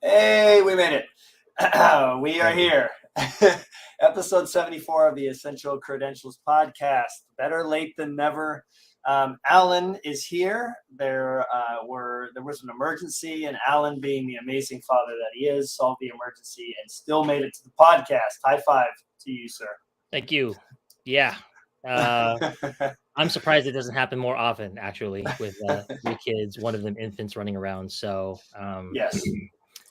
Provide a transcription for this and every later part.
Hey, we made it. We are here. Episode 74 of the Essential Credentials podcast. Better late than never. Alan is here. There was an emergency, and Alan, being the amazing father that he is, solved the emergency and still made it to the podcast. High five to you, sir. Thank you. Yeah. I'm surprised it doesn't happen more often, actually, with 3 kids, one of them infants running around. So Yes.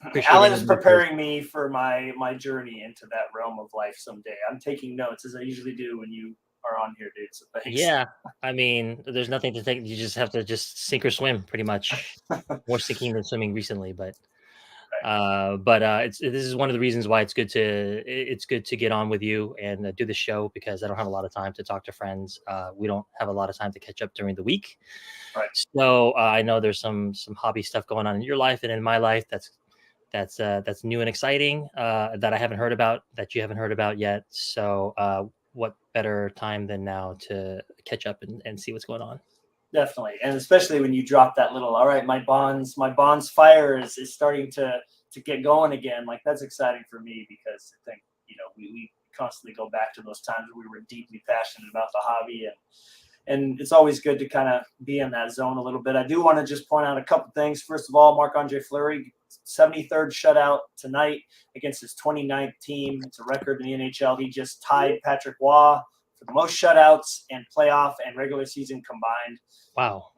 appreciate Alan it. is preparing me for my journey into that realm of life someday. I'm taking notes, as I usually do when you are on here, dude. So thanks. Yeah. I mean, there's nothing to take. You just have to just sink or swim, pretty much. More sinking than swimming recently, but this is one of the reasons why it's good to get on with you and do the show, because I don't have a lot of time to talk to friends. We don't have a lot of time to catch up during the week. Right. So I know there's some hobby stuff going on in your life and in my life that's new and exciting, that I haven't heard about, that you haven't heard about yet. So what better time than now to catch up and see what's going on? Definitely, and especially when you drop that little, all right, my bonds fire is starting to get going again. Like, that's exciting for me, because I think, we constantly go back to those times where we were deeply passionate about the hobby, and it's always good to kind of be in that zone a little bit. I do want to just point out a couple things. First of all, Marc-Andre Fleury, 73rd shutout tonight against his 29th team. It's a record in the NHL. He just tied Patrick Waugh for the most shutouts and playoff and regular season combined. Wow.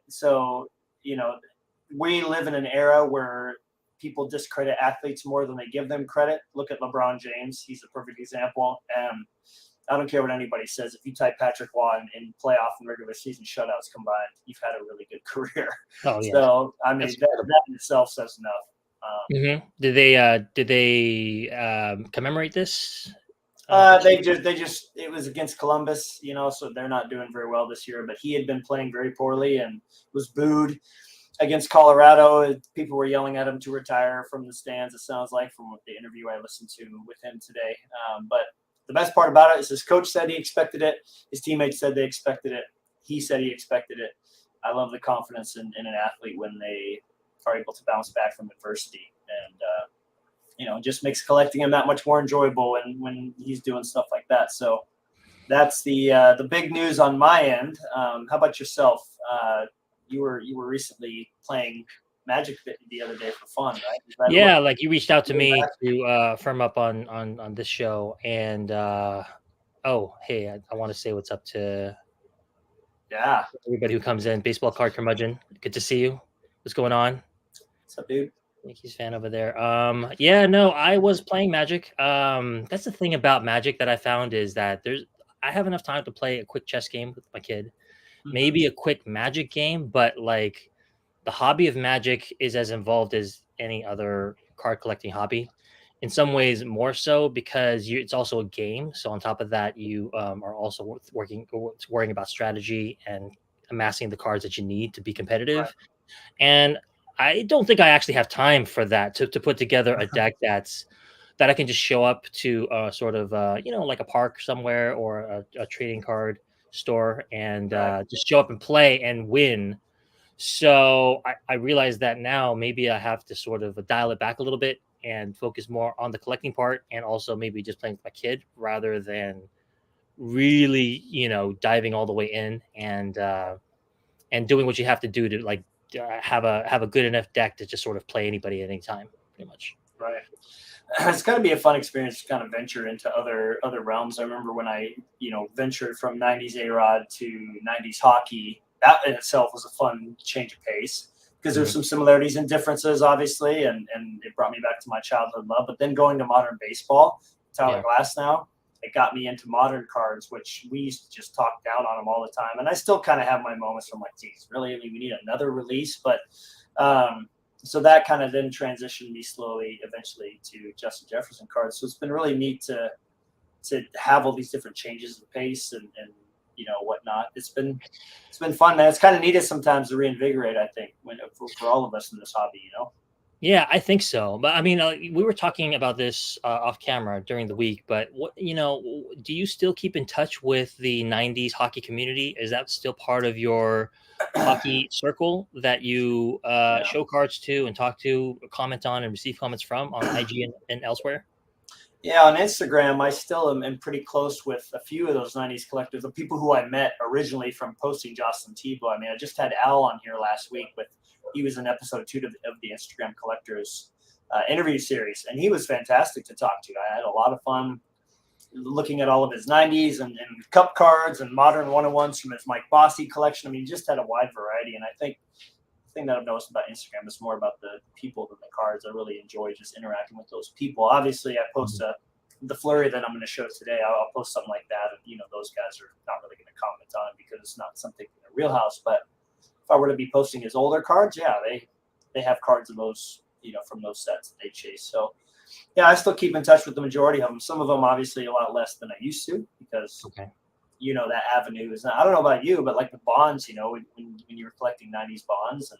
So, we live in an era where people discredit athletes more than they give them credit. Look at LeBron James. He's a perfect example. I don't care what anybody says. If you type Patrick Waugh in playoff and regular season shutouts combined, you've had a really good career. Oh, yeah. So, I mean, that in itself says enough. Did they commemorate this? It was against Columbus, so they're not doing very well this year, but he had been playing very poorly and was booed against Colorado. People were yelling at him to retire from the stands, it sounds like, from the interview I listened to with him today. But the best part about it is his coach said he expected it. His teammates said they expected it. He said he expected it. I love the confidence in an athlete when they are able to bounce back from adversity. And, it just makes collecting him that much more enjoyable when he's doing stuff like that. So that's the big news on my end. How about yourself? You were recently playing Magic the other day for fun, right? Yeah, like you reached out to me to firm up on this show, and hey, I want to say what's up to everybody who comes in. Baseball card curmudgeon, good to see you. What's going on? What's up, dude? Yankees fan over there. I was playing Magic. That's the thing about Magic that I found, is that I have enough time to play a quick chess game with my kid, maybe a quick Magic game, but like the hobby of Magic is as involved as any other card collecting hobby. In some ways, more so, because it's also a game. So on top of that, you are also worrying about strategy and amassing the cards that you need to be competitive. Right. And I don't think I actually have time for that, to put together a deck that I can just show up to sort of like a park somewhere or a trading card store and just show up and play and win. So I realize that now maybe I have to sort of dial it back a little bit and focus more on the collecting part, and also maybe just playing with my kid rather than really, diving all the way in and doing what you have to do to like have a good enough deck to just sort of play anybody at any time, pretty much. Right. It's got to be a fun experience to kind of venture into other realms. I remember when I, ventured from 90s A-Rod to 90s hockey. That in itself was a fun change of pace, because there's some similarities and differences, obviously, and it brought me back to my childhood love. But then going to modern baseball, Tyler Glass now, it got me into modern cards, which we used to just talk down on them all the time. And I still kind of have my moments from like, geez, really? I mean, we need another release. But so that kind of then transitioned me slowly, eventually, to Justin Jefferson cards. So it's been really neat to have all these different changes of pace and whatnot. It's been fun, man. It's kind of needed sometimes to reinvigorate, I think, for all of us in this hobby, Yeah, I think so. But I mean, we were talking about this off camera during the week, but do you still keep in touch with the 90s hockey community? Is that still part of your hockey circle that you Yeah. show cards to and talk to, comment on, and receive comments from on IG and elsewhere? Yeah, on Instagram, I still am pretty close with a few of those 90s collectors, the people who I met originally from posting Jocelyn Tebow. I mean, I just had Al on here last week he was in episode 2 of the Instagram Collectors interview series, and he was fantastic to talk to. I had a lot of fun looking at all of his 90s and cup cards and modern 101s from his Mike Bossy collection. I mean, he just had a wide variety, and I think the thing that I've noticed about Instagram is more about the people than the cards. I really enjoy just interacting with those people. Obviously, I post the flurry that I'm going to show today. I'll post something like that, and those guys are not really going to comment on it because it's not something in their wheelhouse. But if I were to be posting his older cards, yeah, they have cards of those, from those sets that they chase. So yeah, I still keep in touch with the majority of them. Some of them obviously a lot less than I used to because that avenue is not, I don't know about you, but like the bonds, when you were collecting 90s bonds, and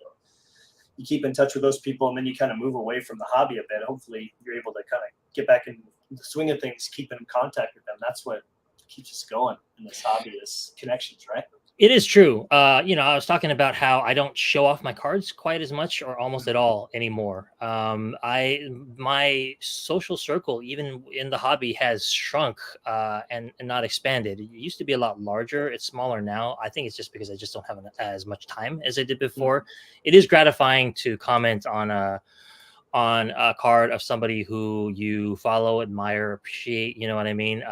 you keep in touch with those people, and then you kind of move away from the hobby a bit. Hopefully you're able to kind of get back in the swing of things, keeping in contact with them. That's what keeps us going in this hobby, is connections, right? It is true. I was talking about how I don't show off my cards quite as much or almost at all anymore. My social circle, even in the hobby, has shrunk and not expanded. It used to be a lot larger. It's smaller now. I think it's just because I just don't have as much time as I did before. It is gratifying to comment on a card of somebody who you follow, admire, appreciate. You know what I mean?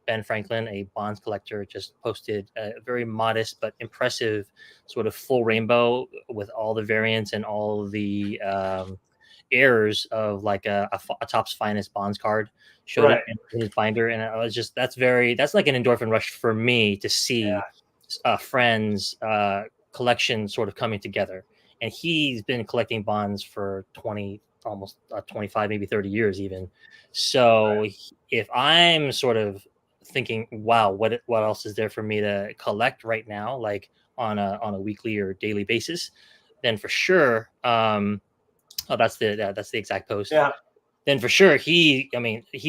Ben Franklin, a bonds collector, just posted a very modest but impressive sort of full rainbow with all the variants and all the errors of like a Topps Finest bonds card. Showed it in his binder, and I was just that's like an endorphin rush for me to see friends collection sort of coming together. And he's been collecting bonds for 20, almost 25, maybe 30 years even. So if I'm sort of thinking, wow, what else is there for me to collect right now, like on a weekly or daily basis, then for sure, that's the exact post. Yeah. Then for sure, he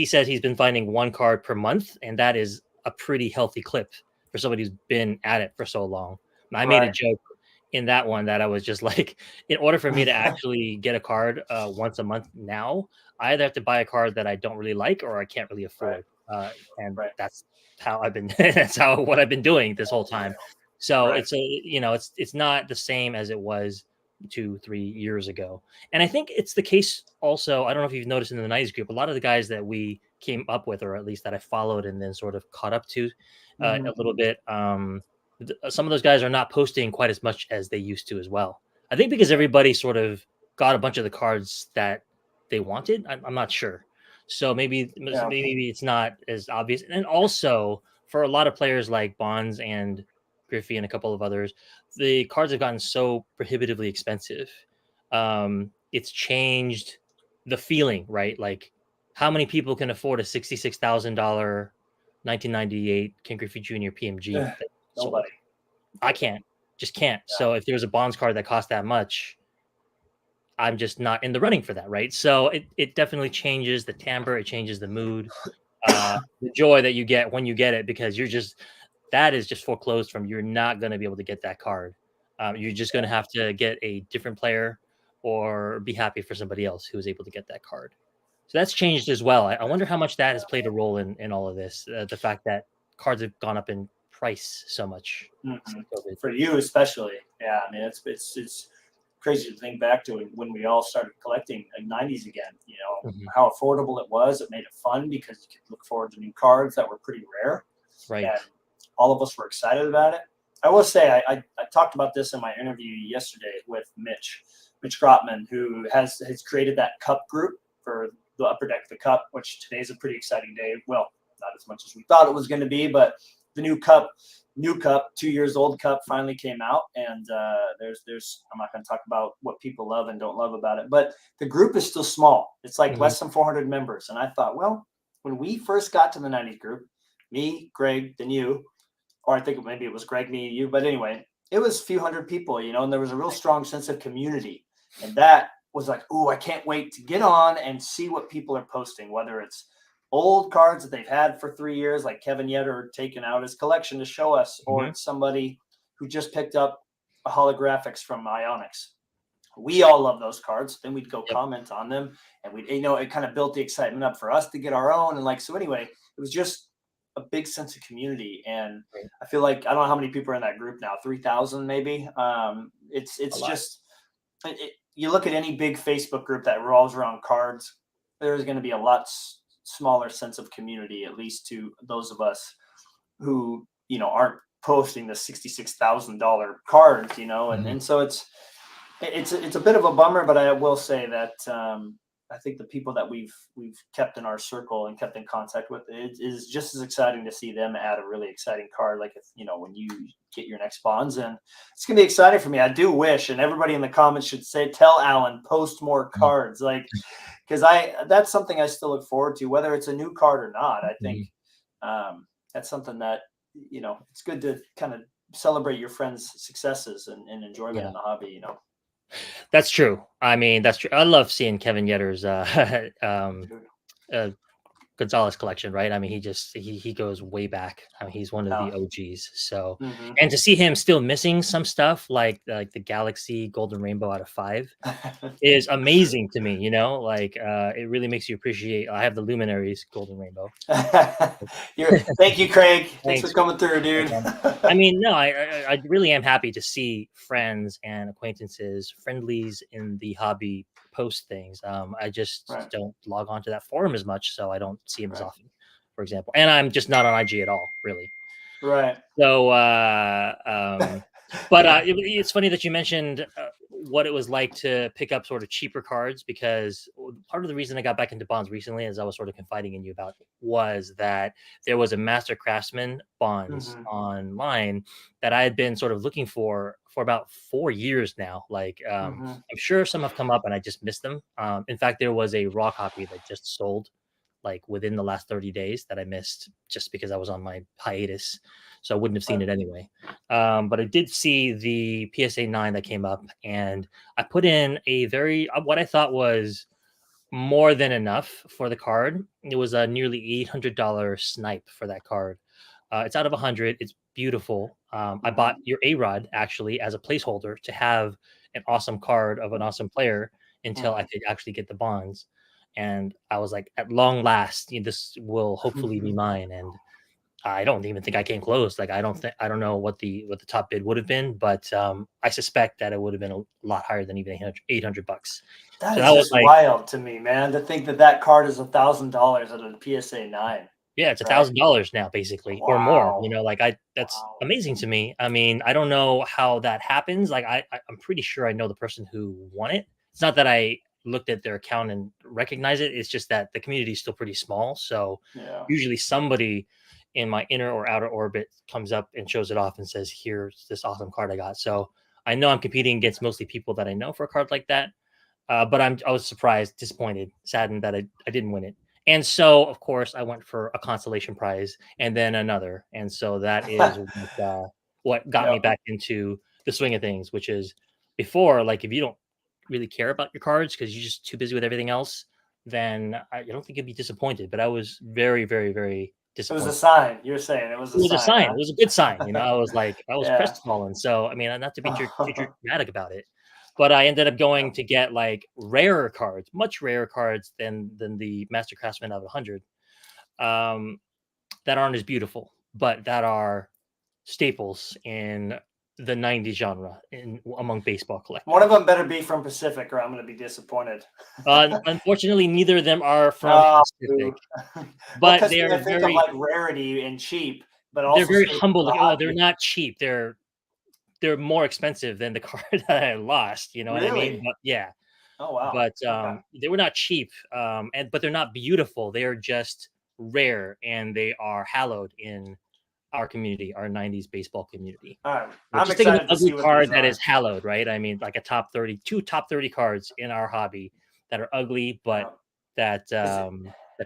says he's been finding one card per month, and that is a pretty healthy clip for somebody who's been at it for so long. I made a joke in that one that I was just like, in order for me to actually get a card once a month now, I either have to buy a card that I don't really like or I can't really afford. That's how I've been. That's what I've been doing this whole time. So it's not the same as it was 2-3 years ago. And I think it's the case also. I don't know if you've noticed in the 90s group, a lot of the guys that we came up with, or at least that I followed and then sort of caught up to a little bit. Some of those guys are not posting quite as much as they used to as well. I think because everybody sort of got a bunch of the cards that they wanted. I'm not sure. So maybe it's not as obvious. And also for a lot of players like Bonds and Griffey and a couple of others, the cards have gotten so prohibitively expensive. It's changed the feeling, right? Like how many people can afford a $66,000 1998 Ken Griffey Jr. PMG? Nobody. I just can't. Yeah. So if there's a bonds card that costs that much, I'm just not in the running for that, right? So it definitely changes the timbre, it changes the mood, the joy that you get when you get it, because that is just foreclosed from. You're not going to be able to get that card. You're just going to have to get a different player or be happy for somebody else who is able to get that card. So that's changed as well. I wonder how much that has played a role in all of this. The fact that cards have gone up in price so much for you especially. Yeah, I mean it's crazy to think back to when we all started collecting in 90s again. How affordable it was. It made it fun because you could look forward to new cards that were pretty rare, right? And all of us were excited about it. I will say I talked about this in my interview yesterday with Mitch Grotman, who has created that cup group for the Upper Deck of the Cup, which today is a pretty exciting day. Well, not as much as we thought it was going to be, but the new cup, 2 years old cup finally came out, and there's I'm not going to talk about what people love and don't love about it, but the group is still small. It's like less than 400 members, and I thought, well, when we first got to the 90s group, me, Greg, then you, or I think maybe it was Greg, me, you, but anyway, it was a few hundred people, and there was a real strong sense of community, and that was like, oh, I can't wait to get on and see what people are posting, whether it's old cards that they've had for 3 years, like Kevin Yetter taking out his collection to show us, or it's somebody who just picked up holographics from Ionix. We all love those cards. Then we'd go Yep. comment on them, and we, it kind of built the excitement up for us to get our own. And like, so anyway, it was just a big sense of community. And Right. I feel like, I don't know how many people are in that group now, 3,000 maybe. It's just, you look at any big Facebook group that revolves around cards, there's going to be a lot smaller sense of community, at least to those of us who, aren't posting the $66,000 cards, and so it's a bit of a bummer, but I will say that I think the people that we've kept in our circle and kept in contact with, it is just as exciting to see them add a really exciting card. Like, if, when you get your next bonds, and it's gonna be exciting for me. I do wish, and everybody in the comments should tell Alan, post more cards, like, because that's something I still look forward to, whether it's a new card or not. I think that's something that, it's good to kind of celebrate your friends' successes and enjoyment in the hobby, That's true. I mean, that's true. I love seeing Kevin Yetter's Gonzalez collection, right? I mean, he goes way back. I mean, he's one of the OGs. So, and to see him still missing some stuff like the Galaxy Golden Rainbow out of 5 is amazing to me. It really makes you appreciate. I have the Luminaries Golden Rainbow. Thank you, Craig. Thanks for coming through, dude. I mean, no, I really am happy to see friends and acquaintances, friendlies in the hobby post things. I just don't log on to that forum as much, so I don't see them as often, for example. And I'm just not on IG at all, really. Right. So, it's funny that you mentioned what it was like to pick up sort of cheaper cards, because part of the reason I got back into bonds recently, as I was sort of confiding in you about, was that there was a Master Craftsman bonds online that I had been sort of looking for about 4 years now. Like, I'm sure some have come up and I just missed them. In fact, there was a raw copy that just sold like within the last 30 days that I missed just because I was on my hiatus. So I wouldn't have seen it anyway. But I did see the PSA 9 that came up, and I put in a what I thought was more than enough for the card. It was a nearly $800 snipe for that card. It's out of 100. It's beautiful. I bought your A-Rod actually as a placeholder to have an awesome card of an awesome player until I could actually get the bonds. And I was like, at long last, this will hopefully be mine. And I don't even think I came close. Like, I don't know what the top bid would have been, but I suspect that it would have been a lot higher than even $800. That is just wild to me, man, to think that card is $1,000 at a PSA 9. Yeah, it's $1,000 now, basically, or more. That's amazing to me. I mean, I don't know how that happens. Like, I'm pretty sure I know the person who won it. It's not that I looked at their account and recognize it. It's just that the community is still pretty small. So usually somebody in my inner or outer orbit comes up and shows it off and says, here's this awesome card I got. So I know I'm competing against mostly people that I know for a card like that. But I was surprised, disappointed, saddened that I didn't win it. And so, of course, I went for a consolation prize and then another. And so that is what got me back into the swing of things, which is before, like, if you don't really care about your cards because you're just too busy with everything else, then I don't think you'd be disappointed. But I was very, very, very disappointed. It was a sign. You're saying it was a sign. Huh? It was a good sign. I was crestfallen. So, I mean, not to be too dramatic about it, but I ended up going to get like rarer cards, much rarer cards than the Master Craftsman of 100, that aren't as beautiful, but that are staples in the 90s genre among baseball collectors. One of them better be from Pacific, or I'm going to be disappointed. Unfortunately, neither of them are from Pacific, but they are very like rarity and cheap, but also they're very humble. Like, they're not cheap. They're more expensive than the card that I lost. You know what I mean? But yeah. Oh wow. But they were not cheap, but they're not beautiful. They are just rare, and they are hallowed in our community, our 90s baseball community. All right. I'm just thinking of an ugly card that is hallowed, right? I mean, like two top 30 cards in our hobby that are ugly, but that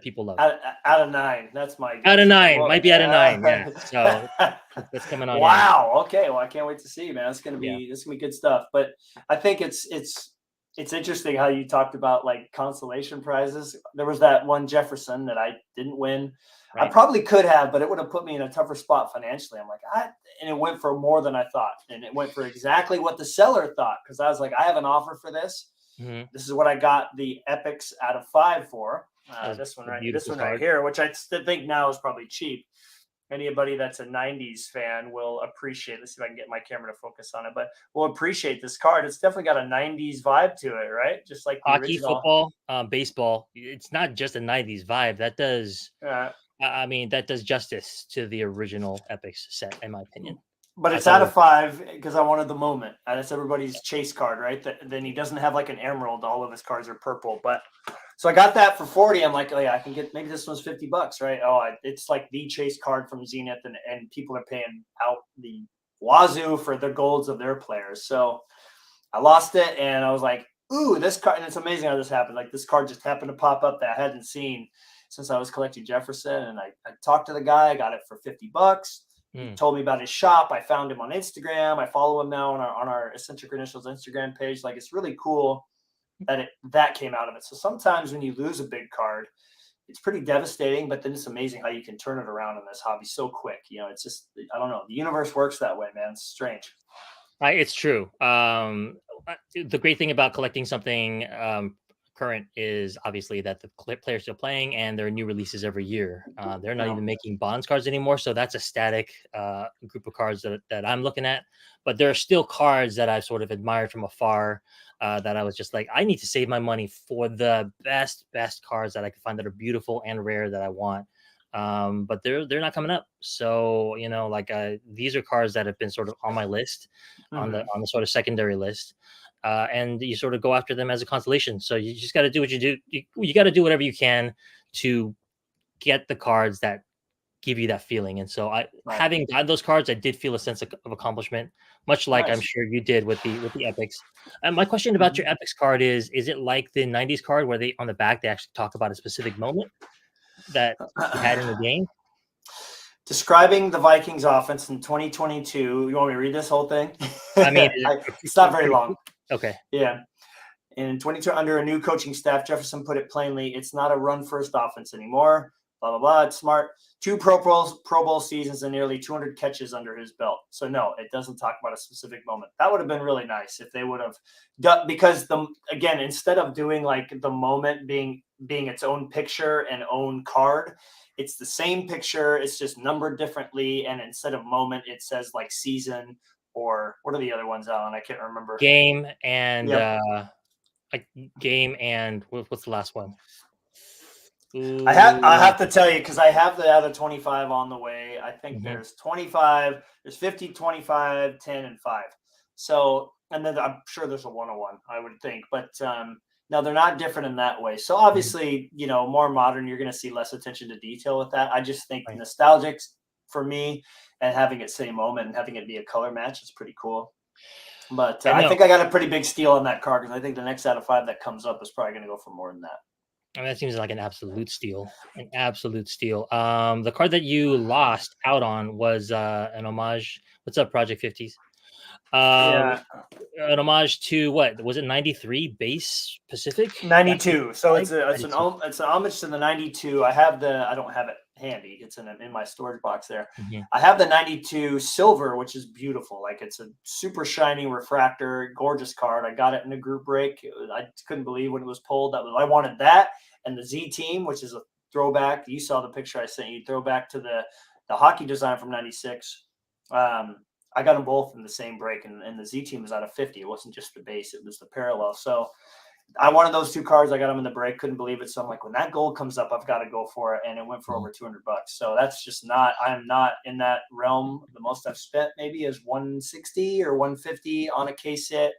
people love. Out of 9. That's my guess. Out of 9. Might be out of 9. Yeah. So that's coming on. Wow. Okay. Well, I can't wait to see, man. It's gonna be good stuff. But I think it's It's interesting how you talked about like consolation prizes. There was that one Jefferson that I didn't win. I Right. probably could have, but it would have put me in a tougher spot financially. I'm like, and it went for more than I thought. And it went for exactly what the seller thought. Cause I was like, I have an offer for this. Hmm. This is what I got the Epics out of 5 for. That was This one a this beautiful one right card. here, which I still think now is probably cheap. Anybody that's a 90s fan will appreciate. Let's see if I can get my camera to focus on it, but will appreciate this card. It's definitely got a 90s vibe to it, right? Just like the Hockey, original. football, baseball. It's not just a '90s vibe. That does. Uh, I mean, that does justice to the original Epics set, in my opinion. but I it's thought out it of 5 because I wanted the moment. That's everybody's chase card, right? Then he doesn't have like an emerald. All of his cards are purple. But so I got that for 40. I'm like, oh yeah, I can get maybe this one's $50, right? It's like the chase card from Zenith, and people are paying out the wazoo for the golds of their players. So I lost it, and I was like, ooh, this card. And it's amazing how this happened. Like this card just happened to pop up that I hadn't seen since I was collecting Jefferson. And I talked to the guy. I got it for $50. He Mm. told me about his shop. I found him on Instagram. I follow him now on our Eccentric Initials Instagram page. Like it's really cool that that came out of it. So sometimes when you lose a big card, it's pretty devastating, but then it's amazing how you can turn it around in this hobby so quick. It's just, I don't know. The universe works that way, man. It's strange. It's true. The great thing about collecting something current is obviously that the players still playing and there are new releases every year. They're not No. even making bonds cards anymore, so that's a static group of cards that I'm looking at. But there are still cards that I've sort of admired from afar. That I was just like, I need to save my money for the best cards that I can find that are beautiful and rare that I want. But they're not coming up. So like these are cards that have been sort of on my list, Mhm. on the sort of secondary list, and you sort of go after them as a consolation. So you just got to do what you do. You got to do whatever you can to get the cards that give you that feeling. And so Right. having gotten those cards, I did feel a sense of accomplishment, much like I'm Nice. sure you did with the epics. And my question about Mhm. your epics card is it like the '90s card where they on the back they actually talk about a specific moment that you had in the game? Describing the Vikings offense in 2022. You want me to read this whole thing? I mean, It's not very long. okay. Yeah. In 22, under a new coaching staff, Jefferson put it plainly, it's not a run-first offense anymore. Blah, blah, blah. It's smart. 2 Pro Bowl seasons and nearly 200 catches under his belt. So, no, it doesn't talk about a specific moment. That would have been really nice if they would have done, because, again, instead of doing like the moment being its own picture and own card, it's the same picture. It's just numbered differently. And instead of moment, it says like season, or what are the other ones, Alan? I can't remember. Game and Yep. like game and what's the last one? I Ooh. have to tell you, because I have the other 25 on the way. I think Mhm. there's 25, there's 50, 25, 10, and 5. So, and then I'm sure there's a 101, I would think. But no, they're not different in that way. So Mhm. obviously, more modern, you're going to see less attention to detail with that. I just think Right. nostalgic for me, and having it say moment and having it be a color match is pretty cool. But I I know. think I got a pretty big steal on that card, because I think the next out of 5 that comes up is probably going to go for more than that. I mean, that seems like an absolute steal. An absolute steal. The card that you lost out on was an homage. What's up, Project 50s? Um, Yeah. an homage to what was it? 93 base Pacific. That's what it 92. So looked like. 92. it's an homage to the 92. I don't have it handy. It's in my storage box there. Mhm. I have the 92 silver, which is beautiful. Like it's a super shiny refractor, gorgeous card. I got it in a group break. I couldn't believe when it was pulled. I wanted that, and the Z team, which is a throwback. You saw the picture I sent you. Throwback to the hockey design from 96. I got them both in the same break, and the Z team was out of 50. It wasn't just the base; it was the parallel. So I wanted those 2 cards. I got them in the break. Couldn't believe it. So I'm like, when that gold comes up, I've got to go for it. And it went for Mhm. over $200. So that's just not. I'm not in that realm. The most I've spent maybe is 160 or 150 on a case hit.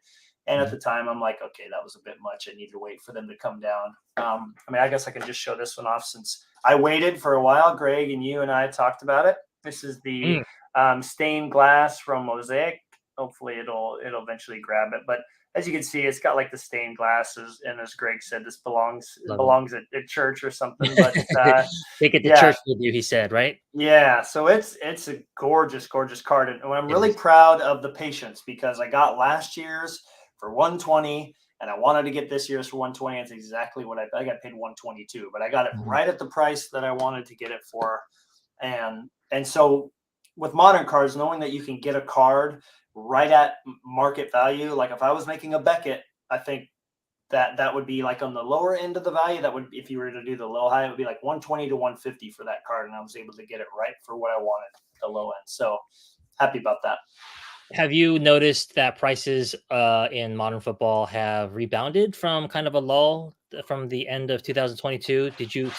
And at Mhm. the time, I'm like, okay, that was a bit much. I need to wait for them to come down. I mean, I guess I can just show this one off since I waited for a while. Greg and you and I talked about it. This is the Mm, stained glass from Mosaic. Hopefully, it'll eventually grab it. But as you can see, it's got like the stained glasses, and as Greg said, this love it. belongs at church or something. But Take it to yeah, church with you, he said, right? yeah. So it's a gorgeous, gorgeous card, and I'm It really is. proud of the patience, because I got last year's for 120, and I wanted to get this year's for 120. It's exactly what I got paid 122, but I got it right at the price that I wanted to get it for. And so with modern cards, knowing that you can get a card right at market value, like if I was making a Beckett, I think that would be like on the lower end of the value. That would, if you were to do the low high, it would be like 120 to 150 for that card, and I was able to get it right for what I wanted at the low end. So happy about that. Have you noticed that prices in modern football have rebounded from kind of a lull from the end of 2022? Did you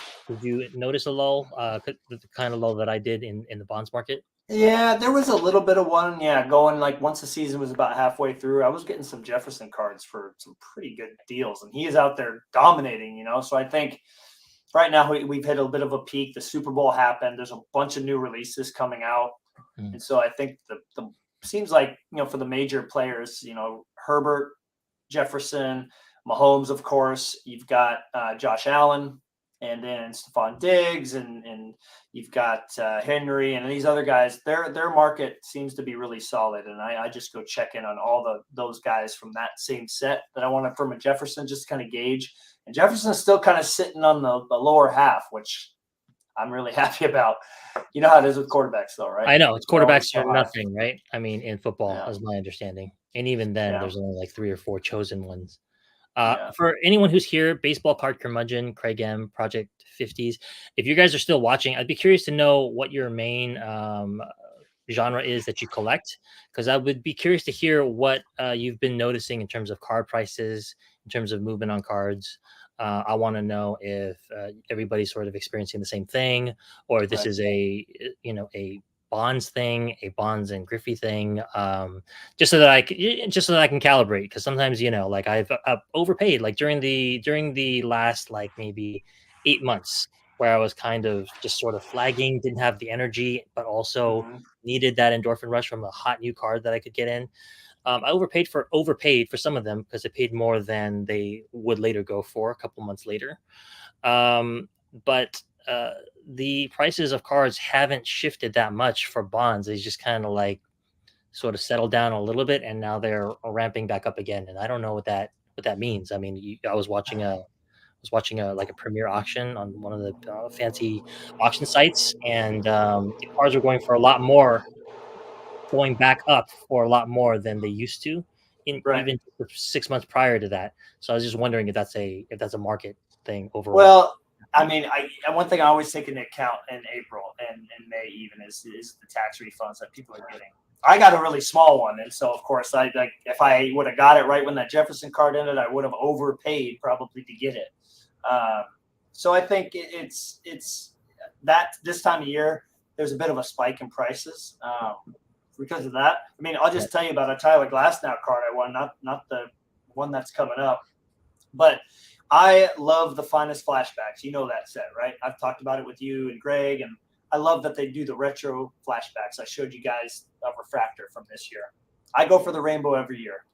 notice a lull, the kind of lull that I did in the bonds market? Yeah, there was a little bit of one. Yeah, going like once the season was about halfway through, I was getting some Jefferson cards for some pretty good deals, and he is out there dominating. So I think right now we've hit a bit of a peak. The Super Bowl happened. There's a bunch of new releases coming out, and so I think the seems like for the major players, Herbert, Jefferson, Mahomes, of course. You've got Josh Allen, and then Stephon Diggs, and you've got Henry, and these other guys. Their market seems to be really solid, and I just go check in on all those guys from that same set that I wanted from a Jefferson, just kind of gauge. And Jefferson's still kind of sitting on the lower half, which I'm really happy about. You know how it is with quarterbacks, though, right? I know it's quarterbacks so are nothing, right? I mean, in football, Yeah. is my understanding, and even then, Yeah. there's only like 3 or 4 chosen ones. Yeah. For anyone who's here, Baseball Card Curmudgeon, Craig M, Project 50s. If you guys are still watching, I'd be curious to know what your main genre is that you collect, because I would be curious to hear what you've been noticing in terms of card prices, in terms of movement on cards. I want to know if everybody's sort of experiencing the same thing, or this Right. is a Bonds thing, a Bonds and Griffey thing, just so that I can calibrate. Because sometimes like I've overpaid, like during the last like maybe 8 months, where I was kind of just sort of flagging, didn't have the energy, but also needed that endorphin rush from a hot new card that I could get in. I overpaid for some of them because I paid more than they would later go for a couple months later. But the prices of cards haven't shifted that much for bonds. They just kind of like sort of settled down a little bit, and now they're ramping back up again. And I don't know what that means. I mean, I was watching a like a premier auction on one of the fancy auction sites, and the cards were going for a lot more, going back up for a lot more than they used to in even 6 months prior to that. So I was just wondering if that's a market thing overall. Well, I mean, one thing I always take into account in April and in May even is the tax refunds that people are getting. I got a really small one, and so of course if I would have got it right when that Jefferson card ended, I would have overpaid probably to get it. So I think it's that this time of year there's a bit of a spike in prices because of that. I mean, I'll just tell you about a Tyler Glasnow card I won, not the one that's coming up, but I love the Finest Flashbacks. You know that set, right? I've talked about it with you and Greg, and I love that they do the retro flashbacks. I showed you guys a refractor from this year. I go for the rainbow every year.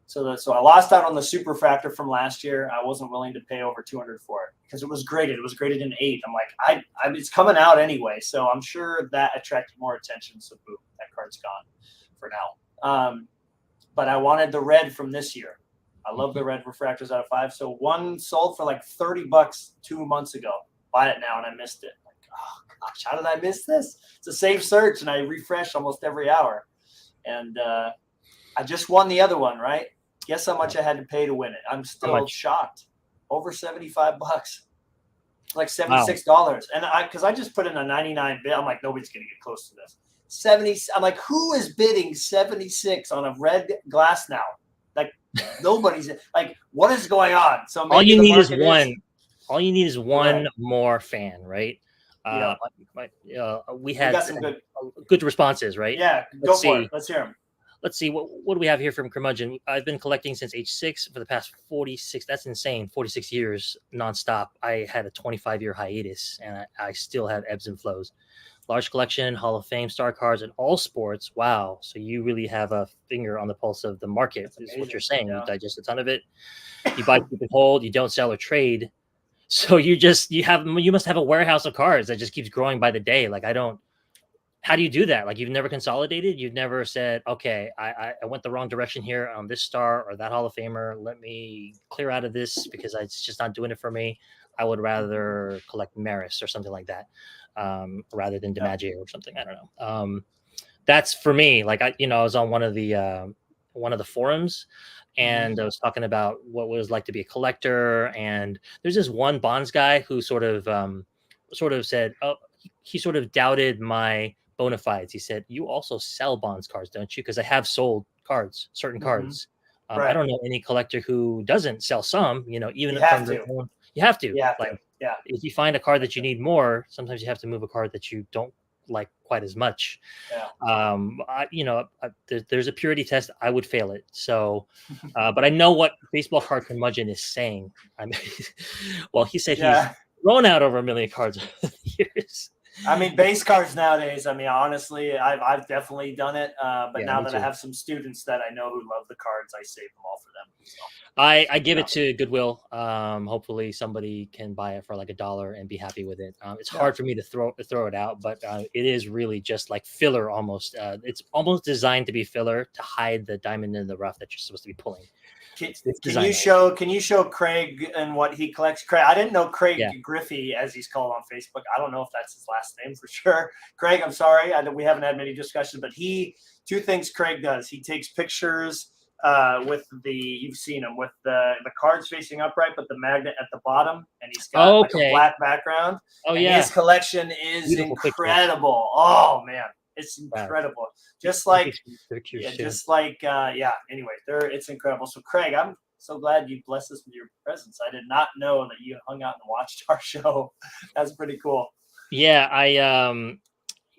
So I lost out on the super refractor from last year. I wasn't willing to pay over $200 for it because it was graded. It was graded in 8. I'm like, it's coming out anyway, so I'm sure that attracted more attention. So boom, that card's gone for now. But I wanted the red from this year. I love the red refractors out of 5. So one sold for like $30 2 months ago. Buy it now, and I missed it. Like, oh gosh, how did I miss this? It's a safe search, and I refresh almost every hour. And I just won the other one, right? Guess how much I had to pay to win it? I'm still shocked. Over $75, like $76. Wow. And because I just put in a 99 bid, I'm like, nobody's gonna get close to this. 70. I'm like, who is bidding 76 on a red Glasnow? Like nobody's like, what is going on? So all you need is one. All you need is one more fan, right? Yeah. We got some good responses, right? Yeah, go for it. Let's hear them. Let's see, what do we have here from Curmudgeon? I've been collecting since age 6 for the past 46. That's insane. 46 years nonstop. I had a 25-year hiatus, and I still have ebbs and flows. Large collection, Hall of Fame, star cards, and all sports. Wow. So you really have a finger on the pulse of the market, is what you're saying. Yeah. You digest a ton of it. You buy, keep, and hold. You don't sell or trade. So you must have a warehouse of cards that just keeps growing by the day. Like I don't how do you do that? Like, you've never consolidated. You've never said, okay, I went the wrong direction here on this star or that Hall of Famer. Let me clear out of this because it's just not doing it for me. I would rather collect Maris or something like that, rather than Yeah. DiMaggio or something. I don't know. That's for me. Like, I was on one of the forums, and I was talking about what it was like to be a collector. And there's this one Bonds guy who sort of said, oh, he sort of doubted my bona fides. He said, "You also sell Bonds cards, don't you?" Because I have sold cards, certain cards. I Right. don't know any collector who doesn't sell some. Even You have from the to. you have to. You have Like, to. Yeah. if you find a card that you need more, sometimes you have to move a card that you don't like quite as much. Yeah. There's a purity test. I would fail it. So, but I know what baseball card curmudgeon is saying. I mean, well, he said he's Yeah. thrown out over 1 million cards over the years. I mean, base cards nowadays. I mean, honestly, I've definitely done it. But Yeah, now me that I too. have some students that I know who love the cards, I save them all for them. So, I give yeah. it to Goodwill. Hopefully somebody can buy it for like $1 and be happy with it. It's Yeah. hard for me to throw it out, but it is really just like filler almost. It's almost designed to be filler to hide the diamond in the rough that you're supposed to be pulling. Can designed you show Craig and what he collects? Craig, I didn't know Craig Yeah. Griffey, as he's called on Facebook. I don't know if that's his last name for sure. Craig, I'm sorry, we haven't had many discussions, but two things Craig does. He takes pictures with you've seen him with the cards facing upright, but the magnet at the bottom, and he's got like a black background. Oh, and yeah. his collection is Beautiful incredible. Picture. Oh man, it's incredible. Just like anyway, it's incredible. So Craig, I'm so glad you blessed us with your presence. I did not know that you hung out and watched our show. That's pretty cool. Yeah,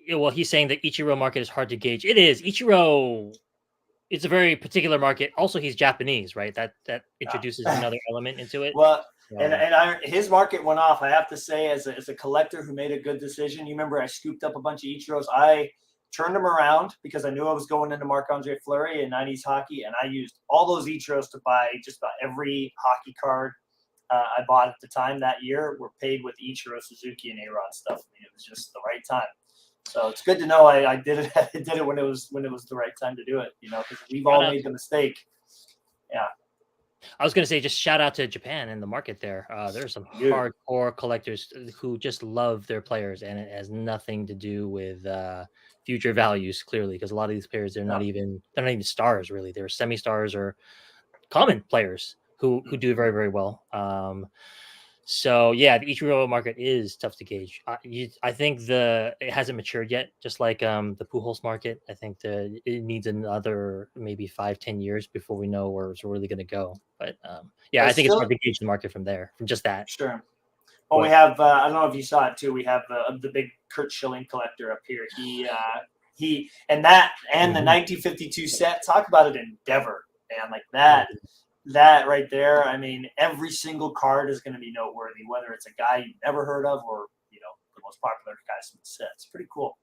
well, he's saying the Ichiro market is hard to gauge. It is. Ichiro, it's a very particular market. Also, he's Japanese, right? That introduces another element into it. Well, his market went off. I have to say, as a collector who made a good decision. You remember I scooped up a bunch of Ichiros. I turned them around because I knew I was going into Marc-Andre Fleury and 90s hockey, and I used all those Ichiros to buy just about every hockey card I bought at the time that year. Were paid with Ichiro, Suzuki, and A-Rod stuff. I mean, it was just the right time. So it's good to know I did it. I did it when it was the right time to do it. Because we've all made the mistake. Yeah. I was going to say, just shout out to Japan and the market there. There's some hardcore collectors who just love their players, and it has nothing to do with future values, clearly, because a lot of these players, they're not even stars, really. They're semi-stars or common players who do very, very well. So yeah, the Ichiro market is tough to gauge. I think it hasn't matured yet, just like the Pujols market. I think it needs another maybe 5-10 years before we know where it's really going to go. But I think it's hard to gauge the market from just that. Sure. Well, we have I don't know if you saw it too. We have the big Curt Schilling collector up here. He and the 1952 set. Talk about an endeavor, man. Like that. That right there, I mean, every single card is going to be noteworthy, whether it's a guy you've never heard of or the most popular guys from the set. It's pretty cool.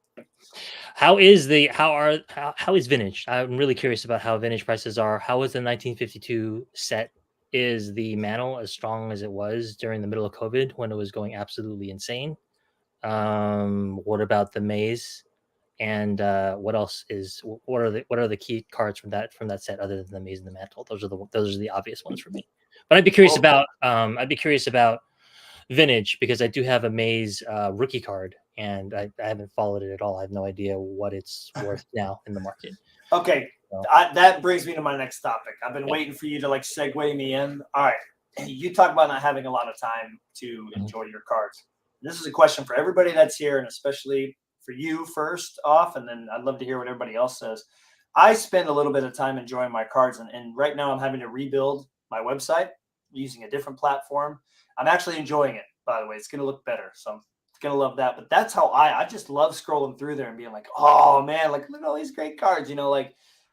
How is vintage? I'm really curious about how vintage prices are. How is the 1952 set? Is the mantle as strong as it was during the middle of COVID when it was going absolutely insane? What about the maze? And what else what are the key cards from that set other than the maze and the mantle? Those are the obvious ones for me. But I'd be curious about vintage, because I do have a maze rookie card, and I haven't followed it at all. I have no idea what it's worth now in the market. Okay, so that brings me to my next topic. I've been waiting for you to segue me in. All right, you talk about not having a lot of time to enjoy your cards. This is a question for everybody that's here, and especially for you first off, and then I'd love to hear what everybody else says. I spend a little bit of time enjoying my cards, and right now I'm having to rebuild my website using a different platform. I'm actually enjoying it, by the way. It's going to look better, so I'm going to love that. But that's how I just love scrolling through there and being like, oh, man, look at all these great cards.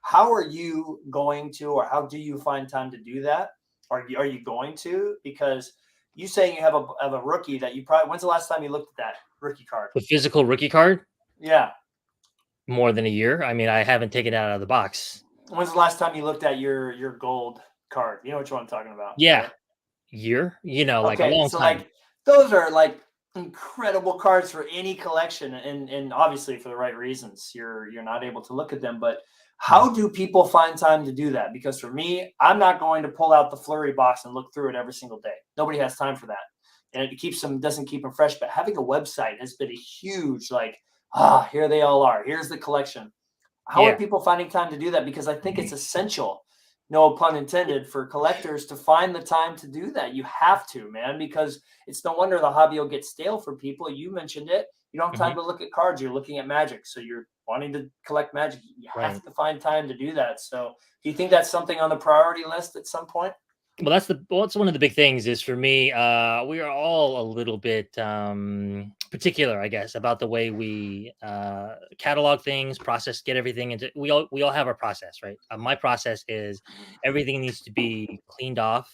How are you going to, or how do you find time to do that? Are you going to? Because you saying you have a rookie that you probably – when's the last time you looked at that rookie card? The physical rookie card? Yeah. More than a year. I mean, I haven't taken it out of the box. When's the last time you looked at your gold card? You know which one I'm talking about. Yeah. Right? Year? A long time. Those are incredible cards for any collection, and obviously for the right reasons. You're not able to look at them, but Mhm. how do people find time to do that? Because for me, I'm not going to pull out the Flurry box and look through it every single day. Nobody has time for that, and it keeps them doesn't keep them fresh. But having a website has been a huge like, here they all are. Here's the collection. How are Yeah. people finding time to do that? Because I think it's essential, no pun intended, for collectors to find the time to do that. You have to, man, because it's no wonder the hobby will get stale for people. You mentioned it. You don't have time Mhm. to look at cards. You're looking at Magic. So you're wanting to collect Magic. You have Right. to find time to do that. So do you think that's something on the priority list at some point? Well, that's one of the big things is for me, we are all a little bit particular, I guess, about the way we catalog things, process, get everything into. We all have our process, right? My process is everything needs to be cleaned off,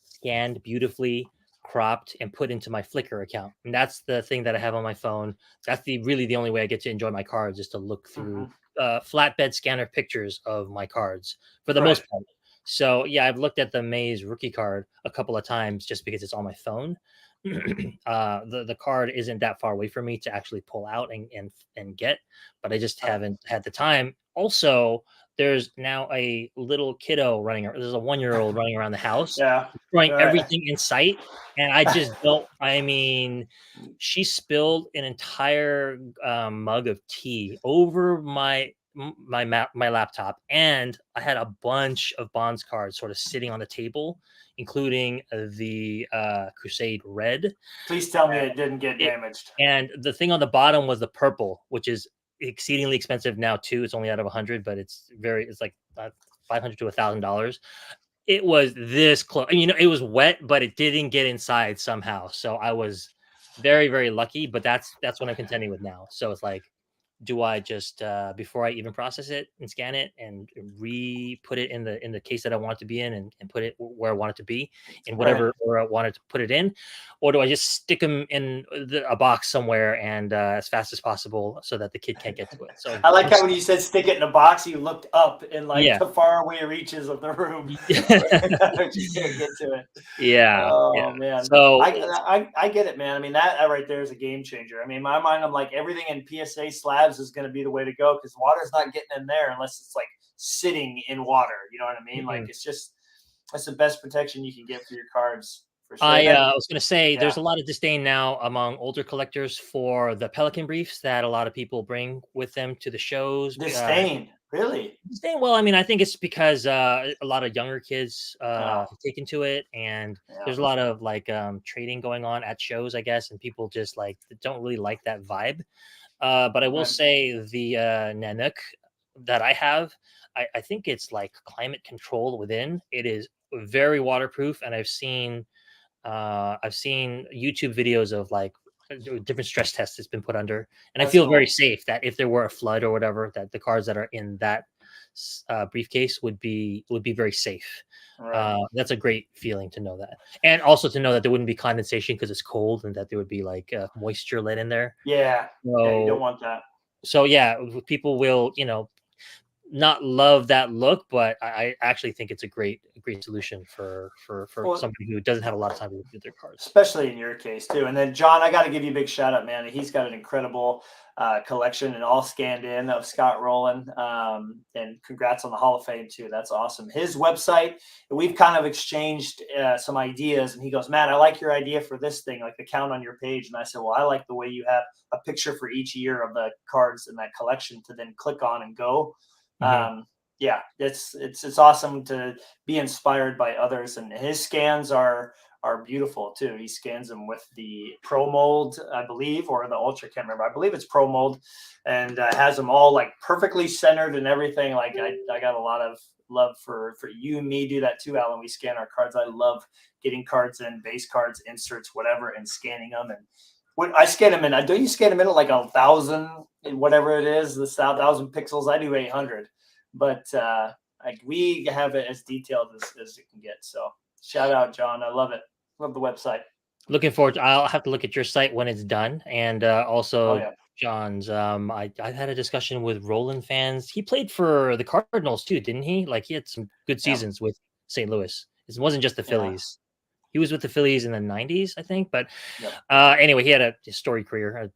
scanned beautifully, cropped, and put into my Flickr account. And that's the thing that I have on my phone. That's the only way I get to enjoy my cards is to look through Mhm. flatbed scanner pictures of my cards for the Right. most part. So yeah, I've looked at the Maze rookie card a couple of times just because it's on my phone. The card isn't that far away from me to actually pull out and get, but I just Right. haven't had the time. Also, there's now a little kiddo running. There's a 1 year old running around the house, Yeah. destroying All right. everything in sight, and I just don't. I mean, she spilled an entire mug of tea over my laptop, and I had a bunch of Bonds cards sort of sitting on the table, including the Crusade Red. Please tell me it didn't get It, damaged. and the thing on the bottom was the purple, which is exceedingly expensive now too. It's only out of 100, but it's like 500 to $1,000. It was this close. It was wet, but it didn't get inside somehow. So I was very, very lucky. But that's what I'm contending with now. So it's like, do I just before I even process it and scan it and re-put it in the case that I want it to be in and put it where I want it to be in Right. whatever where I wanted to put it in, or do I just stick them in a box somewhere and as fast as possible so that the kid can't get to it? So I like how when you said stick it in a box, you looked up in like yeah. the faraway reaches of the room where you just can't get to it. Yeah, yeah. Oh man, So I get it, man. I mean that right there is a game changer. I mean, in my mind, I'm like everything in PSA slabs is going to be the way to go because water's not getting in there unless it's like sitting in water. You know what I mean? Like mhm. it's just that's the best protection you can get for your cards for sure. And I then was going to say yeah, there's a lot of disdain now among older collectors for the Pelican briefs that a lot of people bring with them to the shows. disdain, really. Disdain, well, I mean, I think it's because a lot of younger kids Oh, have taken to it, and yeah. there's a lot of like trading going on at shows, I guess, and people just like don't really like that vibe. But I will Right. say the Nanook that I have, I think it's like climate controlled within. It is very waterproof, and I've seen YouTube videos of like different stress tests it's been put under, and I That's feel very cool. safe that if there were a flood or whatever, that the cards that are in that briefcase would be very safe. Right. That's a great feeling to know that, and also to know that there wouldn't be condensation because it's cold, and that there would be like moisture let in there. Yeah. Yeah. You don't So, want that. so yeah, people will not love that look, but I actually think it's a great solution for Well, somebody who doesn't have a lot of time to look at their cards. especially in your case too. And then John, I got to give you a big shout out, man. He's got an incredible collection and all scanned in of Scott Rowland. And congrats on the Hall of Fame too. That's awesome. His website, we've kind of exchanged some ideas, and he goes, "Man, I like your idea for this thing, like the count on your page." And I said, "Well, I like the way you have a picture for each year of the cards in that collection to then click on and go." Mhm. Yeah, it's awesome to be inspired by others, and his scans are beautiful too. He scans them with the Pro Mold, I believe, or the Ultra. Can't remember. I believe it's Pro Mold, and has them all like perfectly centered and everything. Like I got a lot of love for you and me do that too, Alan. We scan our cards. I love getting cards in, base cards, inserts, whatever, and scanning them. And when I scan them in, don't you scan them in at like 1,000, whatever it is, the 1,000 pixels? I do 800, but like we have it as detailed as it can get. So shout out, John. I love it. Love the website. Looking forward to I'll have to look at your site when it's done, and, Oh also yeah. John's, I had a discussion with Roland fans. He played for the Cardinals too, didn't he? Like, he had some good Yeah. seasons with St. Louis. It wasn't just the Yeah. Phillies. He was with the Phillies in the '90s, I think. But Yep. anyway, he had a storied career.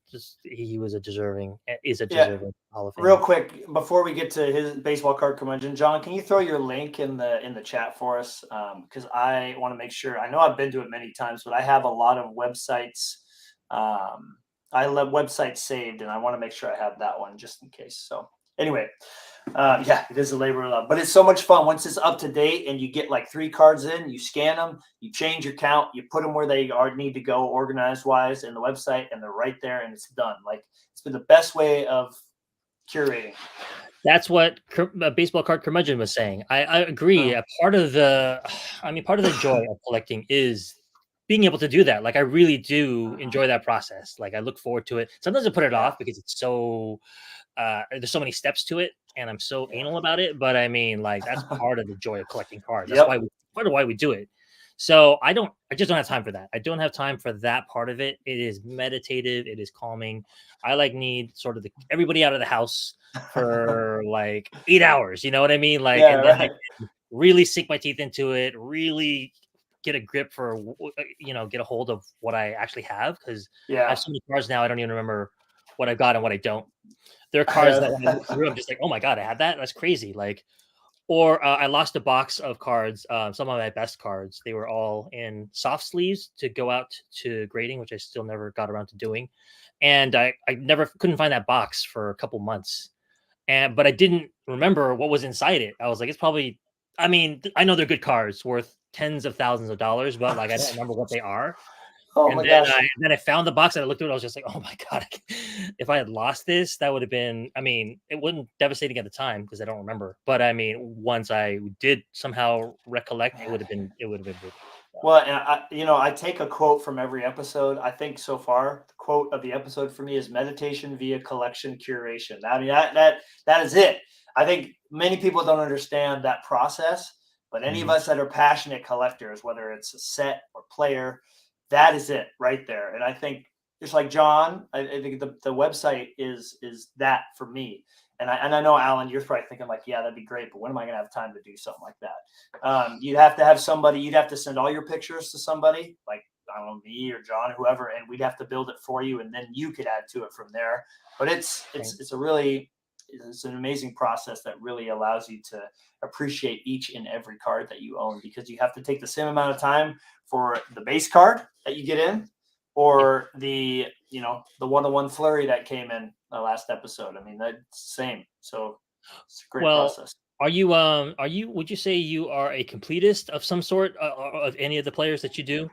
He was is a Yeah. deserving Hall of Real Fame. quick, before we get to his baseball card curmudgeon, John, can you throw your link in the chat for us? Because I want to make sure. I know I've been to it many times, but I have a lot of websites. I love websites saved, and I want to make sure I have that one just in case. So anyway, yeah, it is a labor of love, but it's so much fun once it's up to date and you get like 3 cards in, you scan them, you change your count, you put them where they are need to go organized wise in the website, and they're right there and it's done. Like it's been the best way of curating. That's what baseball card curmudgeon was saying. I agree. Oh. Part of the, part of the joy of collecting is being able to do that. Like I really do enjoy that process. Like I look forward to it. Sometimes I put it off because it's so there's so many steps to it, and I'm so anal about it. But I mean, like that's part of the joy of collecting cards. That's part of why we do it. So I just don't have time for that. I don't have time for that part of it. It is meditative. It is calming. I need sort of everybody out of the house for like 8 hours. You know what I mean? Like, and then I can really sink my teeth into it. Really get a grip for, get a hold of what I actually have, because I have so many cards now. I don't even remember what I got and what I don't. There are cards that when I look through, I'm just like, oh my God, I had that. That's crazy. Like, or I lost a box of cards. Some of my best cards, they were all in soft sleeves to go out to grading, which I still never got around to doing. And I never couldn't find that box for a couple months. But I didn't remember what was inside it. I was like, it's probably, I know they're good cards worth tens of thousands of dollars, but like, I don't remember what they are. Oh and my then gosh. I found the box and I looked through it. I was just like, oh my God, if I had lost this, that would have been, it wasn't devastating at the time because I don't remember. But once I did somehow recollect, it would have been brutal. Well, and I take a quote from every episode. I think so far, the quote of the episode for me is meditation via collection curation. I mean, that is it. I think many people don't understand that process, but any of us that are passionate collectors, whether it's a set or player, that is it right there. And I think just like John, I think the website is that for me. And I know, Alan, you're probably thinking like, yeah, that'd be great, but when am I going to have time to do something like that? You'd have to have somebody. You'd have to send all your pictures to somebody, like I don't know, me or John, whoever, and we'd have to build it for you, and then you could add to it from there. But it's an amazing process that really allows you to appreciate each and every card that you own, because you have to take the same amount of time for the base card that you get in, or the one-on-one flurry that came in the last episode. I mean, that's the same. So it's a great process. Would you say you are a completist of some sort of any of the players that you do?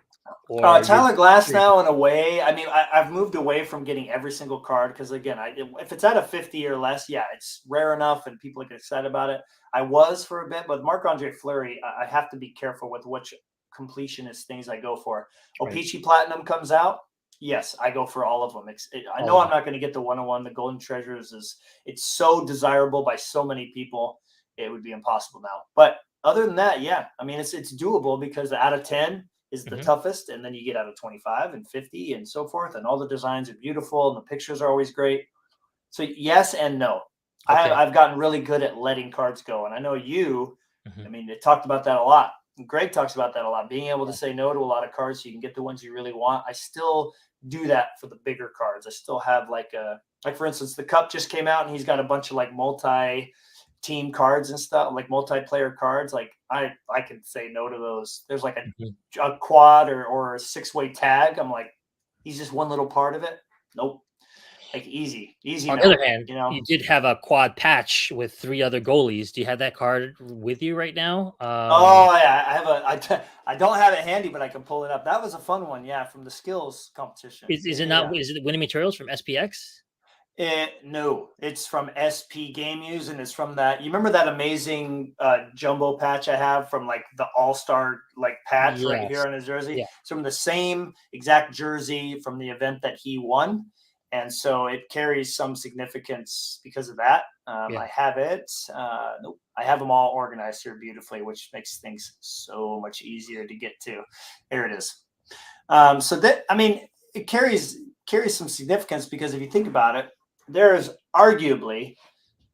Tyler Glass now, in a way. I mean, I've moved away from getting every single card because, again, if it's at a 50 or less, yeah, it's rare enough and people get excited about it. I was for a bit, but Marc-Andre Fleury, I have to be careful with which completionist things I go for. O-Pee-Chee Platinum comes out. Yes, I go for all of them. I know I'm not going to get the 101. The Golden Treasures it's so desirable by so many people. It would be impossible now. But other than that, yeah, I mean, it's doable because out of 10 is the toughest, and then you get out of 25 and 50 and so forth, and all the designs are beautiful and the pictures are always great. So yes and no. I've gotten really good at letting cards go, and I know you. I mean, it talked about that a lot. Greg talks about that a lot, being able to say no to a lot of cards so you can get the ones you really want. I still do that for the bigger cards. I still have like for instance, the Cup just came out and he's got a bunch of like multi-team cards and stuff, like multiplayer cards. Like I can say no to those. There's like a quad or a 6-way tag. I'm like, he's just one little part of it. Nope. Like easy. On the other hand, you did have a quad patch with 3 other goalies. Do you have that card with you right now? Yeah, I don't have it handy, but I can pull it up. That was a fun one, yeah, from the skills competition. Is it not? Is it Winning Materials from SPX? No, it's from SP Game Use, and it's from that. You remember that amazing jumbo patch I have from like the All-Star like patch right here on his jersey? Yeah. It's from the same exact jersey from the event that he won. And so it carries some significance because of that. I have it. Nope. I have them all organized here beautifully, which makes things so much easier to get to. There it is. So that, I mean, it carries some significance because if you think about it, there's arguably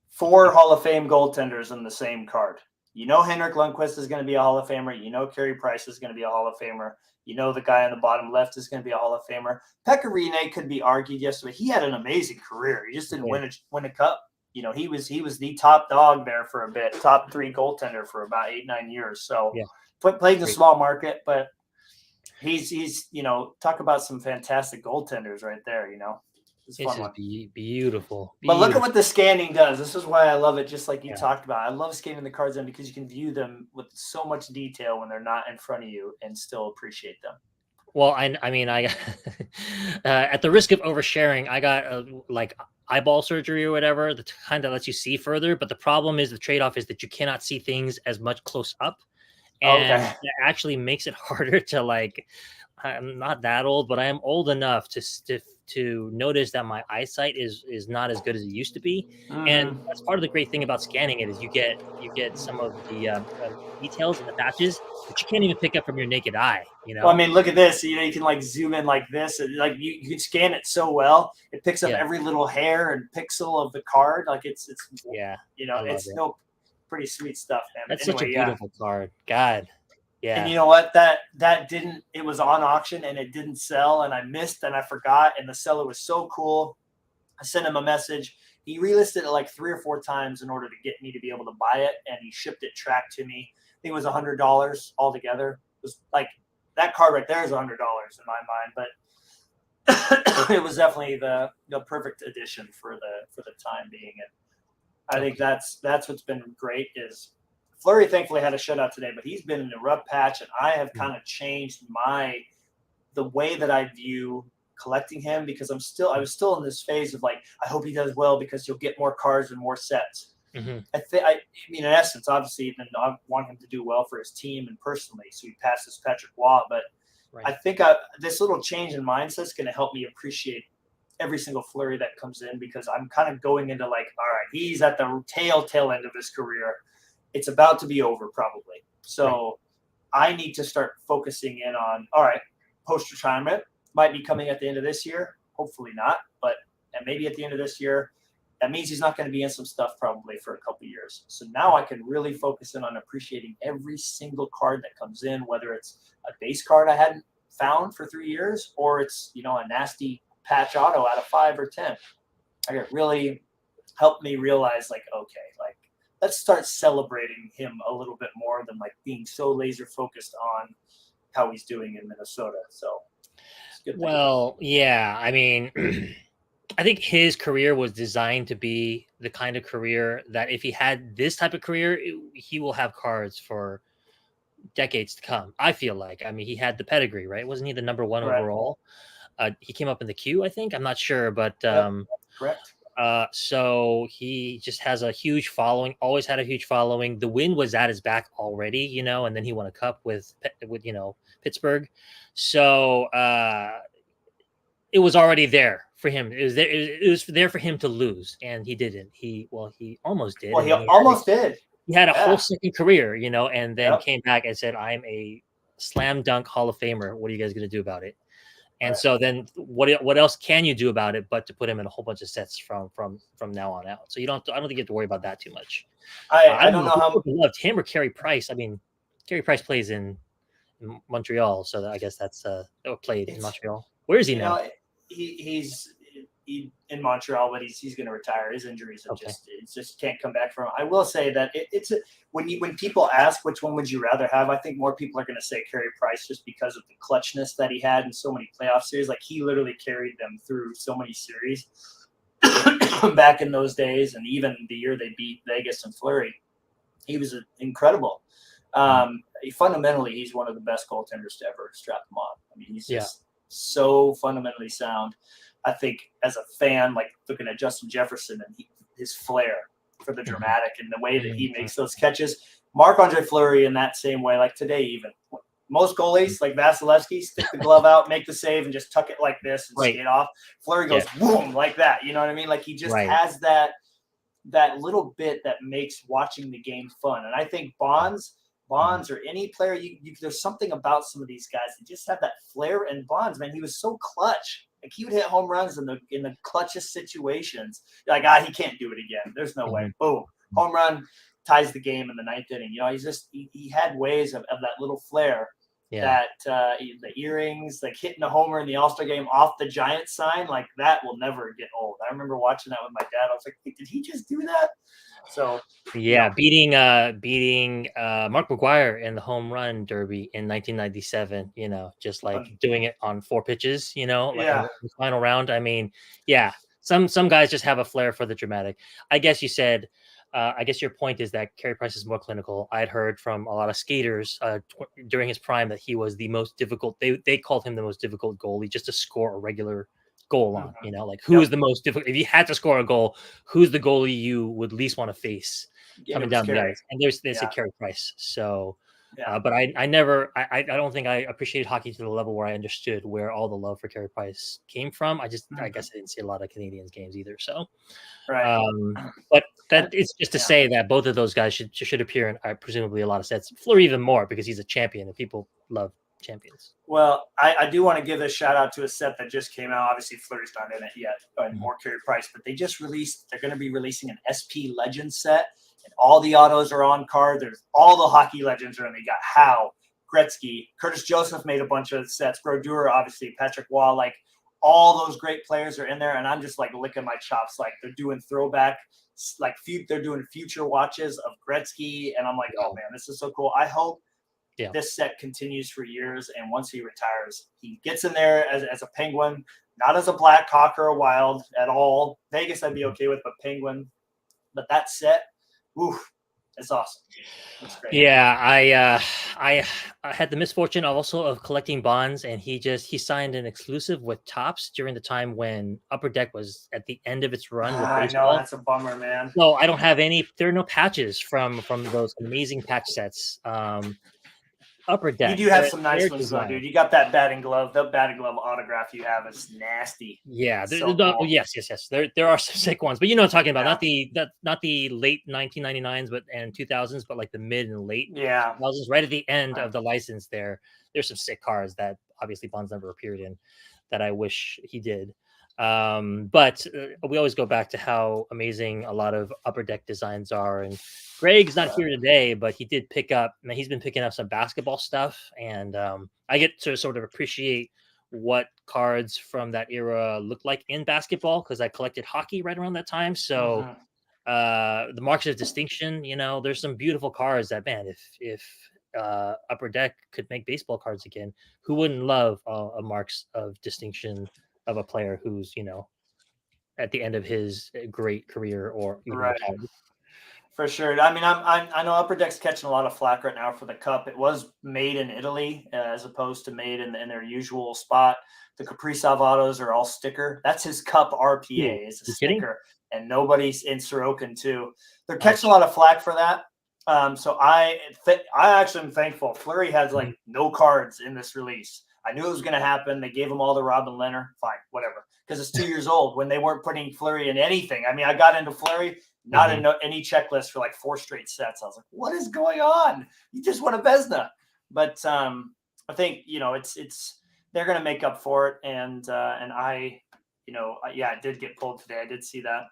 4 Hall of Fame goaltenders in the same card. You know, Henrik Lundqvist is going to be a Hall of Famer. You know, Carey Price is going to be a Hall of Famer. You know, the guy on the bottom left is going to be a Hall of Famer. Pekka Rinne could be argued yesterday. He had an amazing career. He just didn't win a cup. You know, he was the top dog there for a bit, top 3 goaltender for about 8-9 years. So played in a small market, but he's you know, talk about some fantastic goaltenders right there. You know, it's just beautiful. But look at what the scanning does. This is why I love it. Just like you talked about, I love scanning the cards in because you can view them with so much detail when they're not in front of you and still appreciate them. Well, I mean, I at the risk of oversharing, I got like eyeball surgery or whatever, the kind that lets you see further. But the problem is the trade-off is that you cannot see things as much close up, and it actually makes it harder to like. I'm not that old, but I am old enough to notice that my eyesight is not as good as it used to be, and that's part of the great thing about scanning it is you get some of the details and the patches that you can't even pick up from your naked eye. You know, well, I mean, look at this. You know, you can like zoom in like this, and like you can scan it so well, it picks up every little hair and pixel of the card. Like it's you know, it's pretty sweet stuff, man. That's such a beautiful card. God. Yeah. And you know what? That didn't. It was on auction and it didn't sell, and I missed and I forgot. And the seller was so cool. I sent him a message. He relisted it like 3 or 4 times in order to get me to be able to buy it, and he shipped it tracked to me. I think it was $100 altogether. It was like that card right there is $100 in my mind, but it was definitely the perfect addition for the time being. And I think that's what's been great is. Fleury thankfully had a shutout today, but he's been in a rough patch, and I have kind of changed the way that I view collecting him because I was still in this phase of like I hope he does well because you'll get more cards and more sets. Mm-hmm. I mean, in essence, obviously, then I want him to do well for his team and personally, so he passes Patrick Waugh. But I think this little change in mindset is going to help me appreciate every single Fleury that comes in because I'm kind of going into like, all right, he's at the tail end of his career. It's about to be over probably. So I need to start focusing in on, all right, post-retirement might be coming at the end of this year. Hopefully not, but maybe at the end of this year, that means he's not going to be in some stuff probably for a couple of years. So now I can really focus in on appreciating every single card that comes in, whether it's a base card I hadn't found for 3 years or it's, you know, a nasty patch auto out of 5 or 10. It really helped me realize like, okay, like, let's start celebrating him a little bit more than like being so laser focused on how he's doing in Minnesota. So, it's good. Well, yeah, I mean, I think his career was designed to be the kind of career that if he had this type of career, he will have cards for decades to come. I feel like, I mean, he had the pedigree, right? Wasn't he the number 1 overall? He came up in the queue, I think. I'm not sure, but correct. So he just has a huge following, always had a huge following. The win was at his back already, you know, and then he won a cup with you know, Pittsburgh. So it was already there for him. It was there for him to lose, and he didn't. He almost did. Well, he almost did. He had a whole second career, you know, and then came back and said, I'm a slam dunk Hall of Famer. What are you guys going to do about it? And so then what else can you do about it but to put him in a whole bunch of sets from now on out? So I don't think you have to worry about that too much. I don't know how people loved him or Carey Price. I mean, Carey Price plays in Montreal, so I guess that's played in Montreal. Where is he now? Know, he's in Montreal, but he's going to retire. His injuries are just can't come back from. I will say that when people ask which one would you rather have, I think more people are going to say Carey Price just because of the clutchness that he had in so many playoff series. Like he literally carried them through so many series back in those days, and even the year they beat Vegas and Fleury, he was incredible. Fundamentally, he's one of the best goaltenders to ever strap him on. I mean, he's just so fundamentally sound. I think as a fan, like looking at Justin Jefferson and his flair for the dramatic and the way that he makes those catches. Marc-Andre Fleury in that same way, like today even. Most goalies, like Vasilevsky, stick the glove out, make the save, and just tuck it like this and skate off. Fleury goes boom like that. You know what I mean? Like he just has that little bit that makes watching the game fun. And I think Bonds or any player, there's something about some of these guys that just have that flair. And Bonds, man, he was so clutch. Like he would hit home runs in the clutchest situations. You're like, he can't do it again. There's no way. Boom, home run, ties the game in the ninth inning. You know, he had ways of that little flair Yeah. the earrings, like hitting a homer in the All-Star game off the Giant sign, like that will never get old. I remember watching that with my dad. I was like, "Wait, did he just do that?" So, Yeah, beating Mark McGuire in the home run derby in 1997, just like um, doing it on 4 pitches, like in yeah, the final round. I mean, yeah, some guys just have a flair for the dramatic. I guess you said I guess your point is that Carey Price is more clinical. I'd heard from a lot of skaters during his prime that he was the most difficult. They called him the most difficult goalie just to score a regular goal on. Like who yep. is the most difficult? If you had to score a goal, who's the goalie you would least want to face And it coming was down the scary. ice? And they said Carey Price. So, Yeah. but I never, I don't think I appreciated hockey to the level where I understood where all the love for Carey Price came from. I guess I didn't see a lot of Canadians games either. So, Right. but that it's just to say that both of those guys should appear in presumably a lot of sets. Fleury even more because he's a champion and people love champions. Well, I do want to give a shout out to a set that just came out. Obviously, Fleury's not in it yet, or Carey Price, but they just released. They're going to be releasing an SP Legend set, and all the autos are on card. There's all the hockey legends are in. They got Howe, Gretzky, Curtis Joseph made a bunch of sets. Brodeur, obviously, Patrick Waugh, like all those great players are in there, and I'm just like licking my chops. Like they're doing throwback, like they're doing future watches of Gretzky, and I'm like, oh man, this is so cool. I hope this set continues for years, and once he retires, he gets in there as a Penguin, not as a Blackhawk or a Wild at all. Vegas I'd be okay with, but Penguin. But that set, oof, it's awesome. It's great. Yeah, I had the misfortune also of collecting Bonds, and he signed an exclusive with Topps during the time when Upper Deck was at the end of its run with I baseball. know, that's a bummer, man. So I don't have any. There are no patches from those amazing patch sets. Upper Deck. You do have some nice ones though, dude. You got that batting glove. The batting glove autograph you have is nasty. Yeah, cool. Yes. There are some sick ones, but you know what I'm talking about. Not the late 1999s, and 2000s, but like the mid and late 2000s, right at the end of the license. There's some sick cards that obviously Bonds never appeared in, that I wish he did. But we always go back to how amazing a lot of Upper Deck designs are. And Greg's not here today, but he's been picking up some basketball stuff. And I get to sort of appreciate what cards from that era looked like in basketball, because I collected hockey right around that time. So the Marks of Distinction, there's some beautiful cards that, man, if Upper Deck could make baseball cards again, who wouldn't love a Marks of Distinction of a player who's at the end of his great career or even retired? For sure. I mean, I know Upper Deck's catching a lot of flack right now for the cup. It was made in Italy as opposed to made in their usual spot. The Kaprizov autos are all sticker. That's his cup RPA is a sticker, and nobody's in Sorokin too. They're catching a lot of flack for that. So I actually am thankful. Fleury has like no cards in this release. I knew it was going to happen. They gave him all the Robin Leonard. Fine, whatever. Because it's 2 years old when they weren't putting Fleury in anything. I mean, I got into Fleury, not in any checklist for like 4 straight sets. I was like, what is going on? You just won a Vezina. But I think, it's they're going to make up for it. And I, I did get pulled today. I did see that.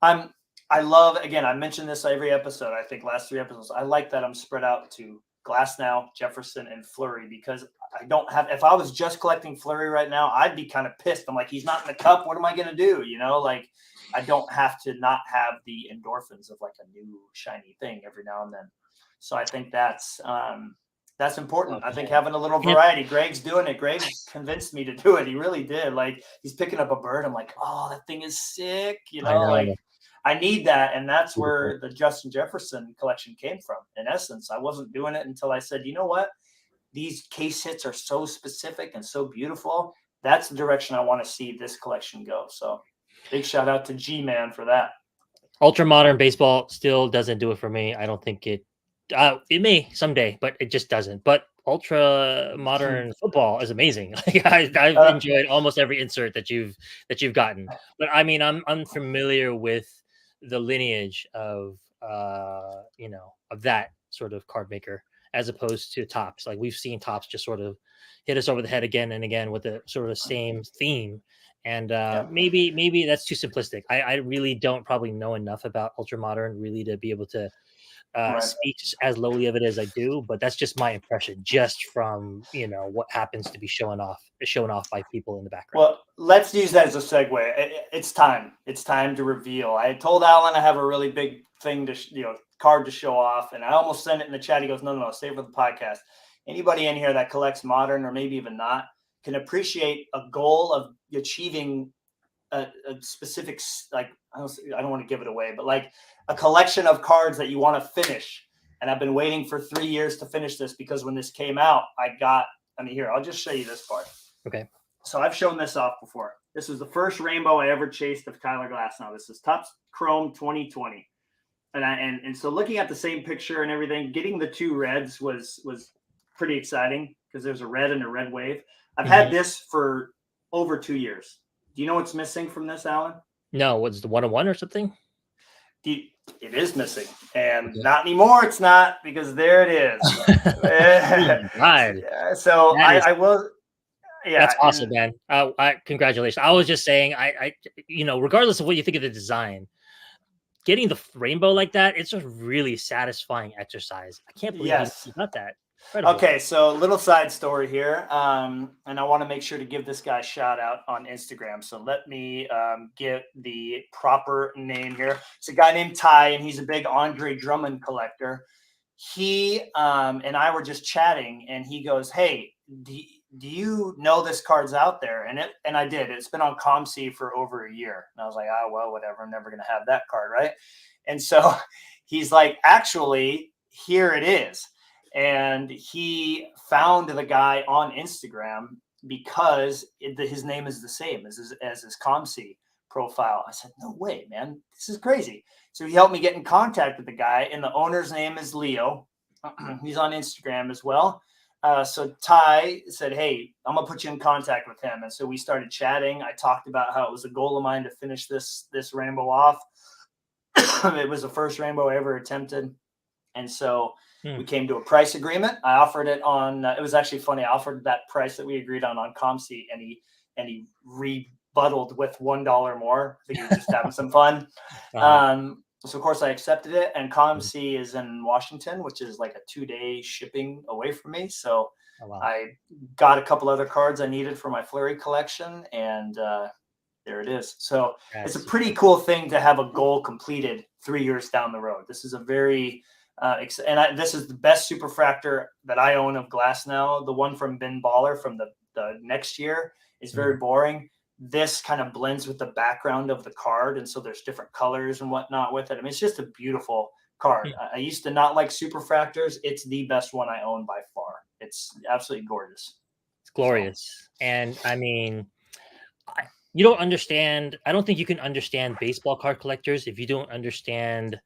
I love, again, I mentioned this every episode. I think last 3 episodes, I like that I'm spread out to Glasnow, Jefferson, and Fleury, because I don't have, if I was just collecting Fleury right now, I'd be kind of pissed. I'm like, he's not in the cup. What am I going to do? Like I don't have to not have the endorphins of like a new shiny thing every now and then. So I think that's important. I think having a little variety. Greg's doing it. Greg convinced me to do it. He really did. Like he's picking up a bird. I'm like, oh, that thing is sick. Like I need that. And that's where the Justin Jefferson collection came from. In essence, I wasn't doing it until I said, you know what? These case hits are so specific and so beautiful. That's the direction I want to see this collection go. So big shout out to G-Man for that. Ultra modern baseball still doesn't do it for me. I don't think it may someday, but it just doesn't. But ultra modern football is amazing. Like I've enjoyed almost every insert that you've gotten. But I mean, I'm unfamiliar with the lineage of of that sort of card maker, as opposed to Topps. Like we've seen Topps just sort of hit us over the head again and again with the sort of same theme. And maybe that's too simplistic. I really don't probably know enough about ultra modern really to be able to Right. speaks as lowly of it as I do, but that's just my impression, just from what happens to be shown off by people in the background. Well, let's use that as a segue. It's time. It's time to reveal. I had told Alan I have a really big thing card to show off, and I almost sent it in the chat. He goes, "No, save for the podcast." Anybody in here that collects modern or maybe even not can appreciate a goal of achieving a specific, like, I don't want to give it away, but like a collection of cards that you want to finish. And I've been waiting for 3 years to finish this, because when this came out, here, I'll just show you this part. Okay. So I've shown this off before. This was the first rainbow I ever chased of Tyler Glasnow. This is Topps Chrome 2020. And so looking at the same picture and everything, getting the two reds was pretty exciting, because there's a red and a red wave. I've had this for over 2 years. Do you know what's missing from this, Alan? No, what's the 101 or something? It is missing, and not anymore. It's not, because there it is. Right. So I will. Yeah, that's awesome, man. Congratulations. I was just saying, I regardless of what you think of the design, getting the rainbow like that, it's a really satisfying exercise. I can't believe you got that. Incredible. Okay, so little side story here, and I want to make sure to give this guy a shout out on Instagram. So let me get the proper name here. It's a guy named Ty, and he's a big Andre Drummond collector. He and I were just chatting, and he goes, "Hey, do you know this card's out there?" And I did. It's been on ComC for over a year, and I was like, "Oh, well, whatever. I'm never gonna have that card, right?" And so he's like, "Actually, here it is." And he found the guy on Instagram because his name is the same as his ComC profile. I said, "No way, man. This is crazy." So he helped me get in contact with the guy, and the owner's name is Leo. He's on Instagram as well. So Ty said, "Hey, I'm going to put you in contact with him." And so we started chatting. I talked about how it was a goal of mine to finish this rainbow off. It was the first rainbow I ever attempted. And so we came to a price agreement. I offered it on, it was actually funny. I offered that price that we agreed on ComC, and he rebutted with $1 more. I think he was just having some fun. So of course I accepted it, and ComC is in Washington, which is like a 2-day shipping away from me. So I got a couple other cards I needed for my Fleury collection, and there it is. So it's a pretty cool thing to have a goal completed 3 years down the road. This is a very this is the best superfractor that I own of Glasnow. The one from Ben Baller from the next year is very boring. This kind of blends with the background of the card, and so there's different colors and whatnot with it. I mean, it's just a beautiful card. I used to not like superfractors. It's the best one I own by far. It's absolutely gorgeous. It's glorious. And I mean, you don't understand. I don't think you can understand baseball card collectors if you don't understand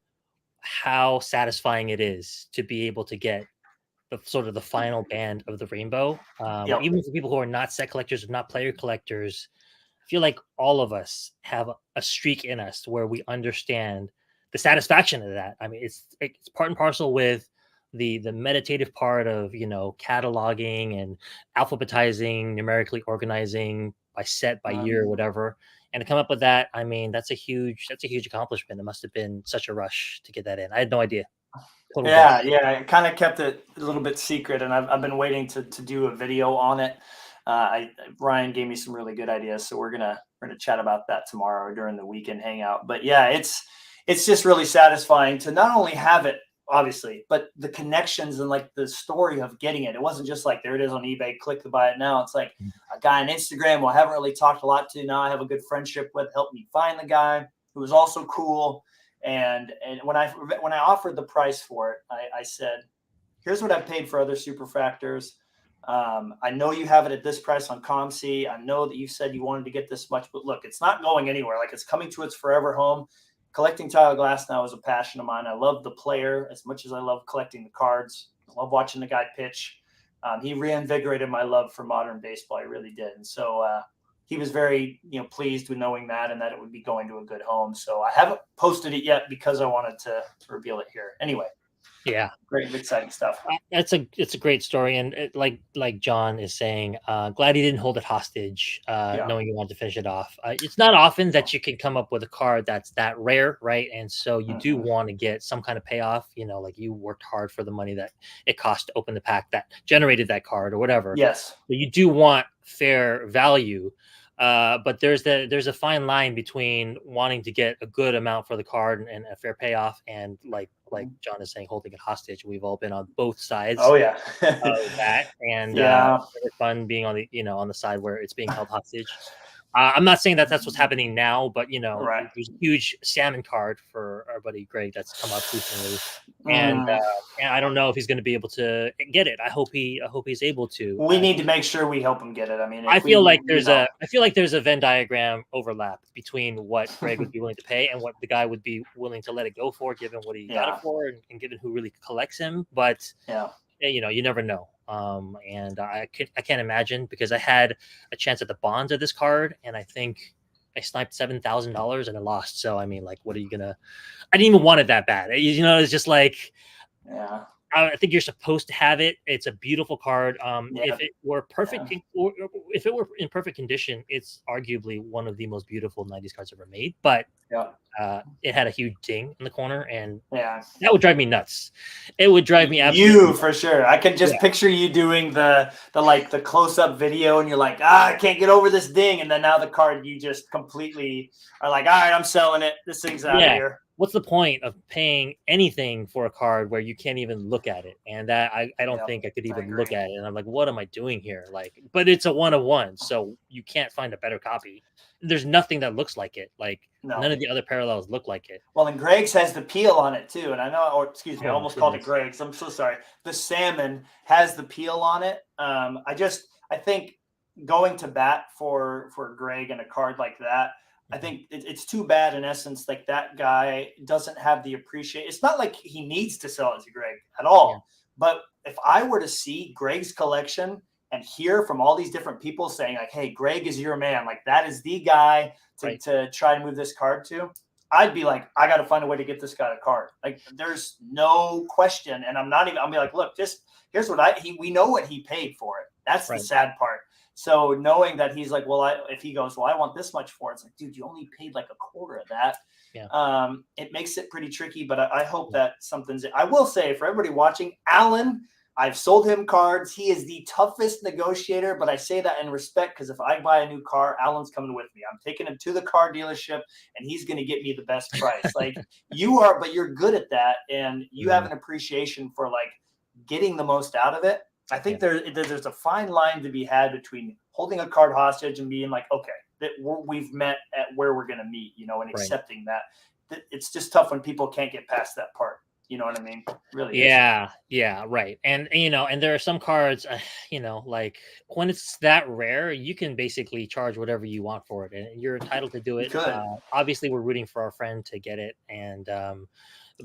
how satisfying it is to be able to get the final band of the rainbow. Even for people who are not set collectors or not player collectors, I feel like all of us have a streak in us where we understand the satisfaction of that. I mean, it's part and parcel with the meditative part of cataloging and alphabetizing, numerically organizing by set, by year, or whatever. And to come up with that, I mean, that's a huge accomplishment. It must have been such a rush to get that in. I had no idea. Yeah. I kind of kept it a little bit secret, and I've been waiting to do a video on it. Ryan gave me some really good ideas, so we're gonna chat about that tomorrow during the weekend hangout. But yeah, it's just really satisfying to not only have it, obviously, but the connections and like the story of getting it. It wasn't just like, there it is on eBay, click to buy it now. It's like a guy on Instagram who I haven't really talked a lot to, now I have a good friendship with, helped me find the guy, who was also cool. And when I offered the price for it, I said, "Here's what I've paid for other superfractors. I know you have it at this price on ComC. I know that you said you wanted to get this much, but look, it's not going anywhere. Like, it's coming to its forever home. Collecting Tyler Glasnow is a passion of mine. I love the player as much as I love collecting the cards. I love watching the guy pitch. He reinvigorated my love for modern baseball. He really did." And so he was very pleased with knowing that, and that it would be going to a good home. So I haven't posted it yet because I wanted to reveal it here. Anyway, Yeah. Great, exciting stuff. It's a great story, and like John is saying, glad he didn't hold it hostage, Yeah. knowing he wanted to finish it off. It's not often that you can come up with a card that's that rare, right? And so you do Mhm. want to get some kind of payoff. Like you worked hard for the money that it cost to open the pack that generated that card or whatever. Yes. So you do want fair value. But there's a fine line between wanting to get a good amount for the card and a fair payoff, and like John is saying, holding it hostage. We've all been on both sides Oh yeah. of that, and Yeah. it's never fun being on the on the side where it's being held hostage. I'm not saying that that's what's happening now, but Right. there's a huge salmon card for our buddy Greg that's come up recently, Mm. and I don't know if he's going to be able to get it. I hope he's able to. We need to make sure we help him get it. I mean, I if we, feel like you know, there's a Venn diagram overlap between what Greg would be willing to pay and what the guy would be willing to let it go for, given what he got it yeah, for, and given who really collects him. But yeah, you never know. And I can't imagine, because I had a chance at the bonds of this card, and I think I sniped $7,000 and I lost. So I mean, like, what are you gonna? I didn't even want it that bad. It's just like, yeah, I think you're supposed to have it. It's a beautiful card. yeah, If it were perfect, yeah, or if it were in perfect condition, it's arguably one of the most beautiful '90s cards ever made. But yeah, it had a huge ding in the corner, and yeah. that would drive me nuts. It would drive me absolutely You for sure. I can just yeah. picture you doing the close up video, and you're like, I can't get over this ding, and then now the card you just completely are like, all right, I'm selling it. This thing's out of Yeah. here. What's the point of paying anything for a card where you can't even look at it? And that I don't Yep, think I could I even look agree. at it. And I'm like, what am I doing here? Like, but it's a one of one, so you can't find a better copy. There's nothing that looks like it. Like, No. none of the other parallels look like it. Well, and Greg's has the peel on it too, and I know, or excuse me, I Oh my almost called it goodness. Greg's. I'm so sorry. The salmon has the peel on it. I think going to bat for Greg and a card like that, I Mhm. think it's too bad in essence. Like that guy doesn't have the appreciation. It's not like he needs to sell it to Greg at Yeah. all. But if I were to see Greg's collection and hear from all these different people saying like, "Hey, Greg is your man," like that is the guy Right. to try and move this card to, I'd be like, I got to find a way to get this guy a card. Like, there's no question. And I'm not even, I'll be like, look, just here's what we know what he paid for it. That's the Right. sad part. So knowing that he's like, well, if he goes, well, I want this much for it, it's like, dude, you only paid like a quarter of that. Yeah. It makes it pretty tricky, but I hope Yeah. that something's, I will say for everybody watching, Alan, I've sold him cards. He is the toughest negotiator, but I say that in respect because if I buy a new car, Alan's coming with me. I'm taking him to the car dealership and he's going to get me the best price. Like you are, but you're good at that and you have Mhm. an appreciation for like getting the most out of it. I think Yeah. there's a fine line to be had between holding a card hostage and being like, okay, that we've met at where we're going to meet, and Right. accepting that. It's just tough when people can't get past that part. You know what I mean? Really is. Yeah, right. And and there are some cards, like when it's that rare, you can basically charge whatever you want for it, and you're entitled to do You it. could. Obviously, we're rooting for our friend to get it, and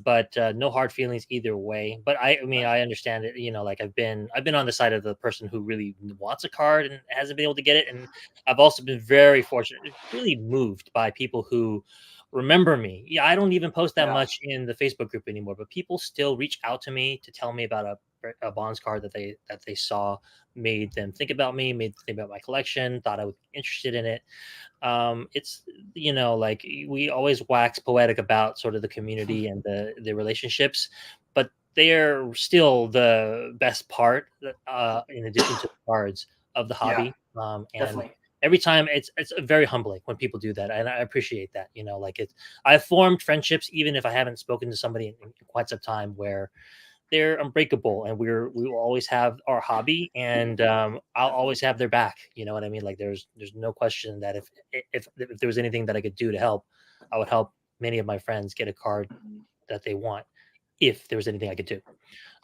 but no hard feelings either way. But I mean, I understand it. Like I've been on the side of the person who really wants a card and hasn't been able to get it, and I've also been very fortunate, really moved by people who remember me. Yeah, I don't even post that Yeah. much in the Facebook group anymore, but people still reach out to me to tell me about a Bonds card that they saw, made them think about me, made them think about my collection, thought I would be interested in it. It's like we always wax poetic about sort of the community and the relationships, but they're still the best part, in addition to the cards of the Yeah. hobby. And Definitely. every time it's very humbling when people do that, and I appreciate that. Like I've formed friendships even if I haven't spoken to somebody in quite some time, where they're unbreakable, and we will always have our hobby, and I'll always have their back. You know what I mean? Like there's no question that if there was anything that I could do to help, I would help many of my friends get a card Mhm. that they want, if there was anything I could do.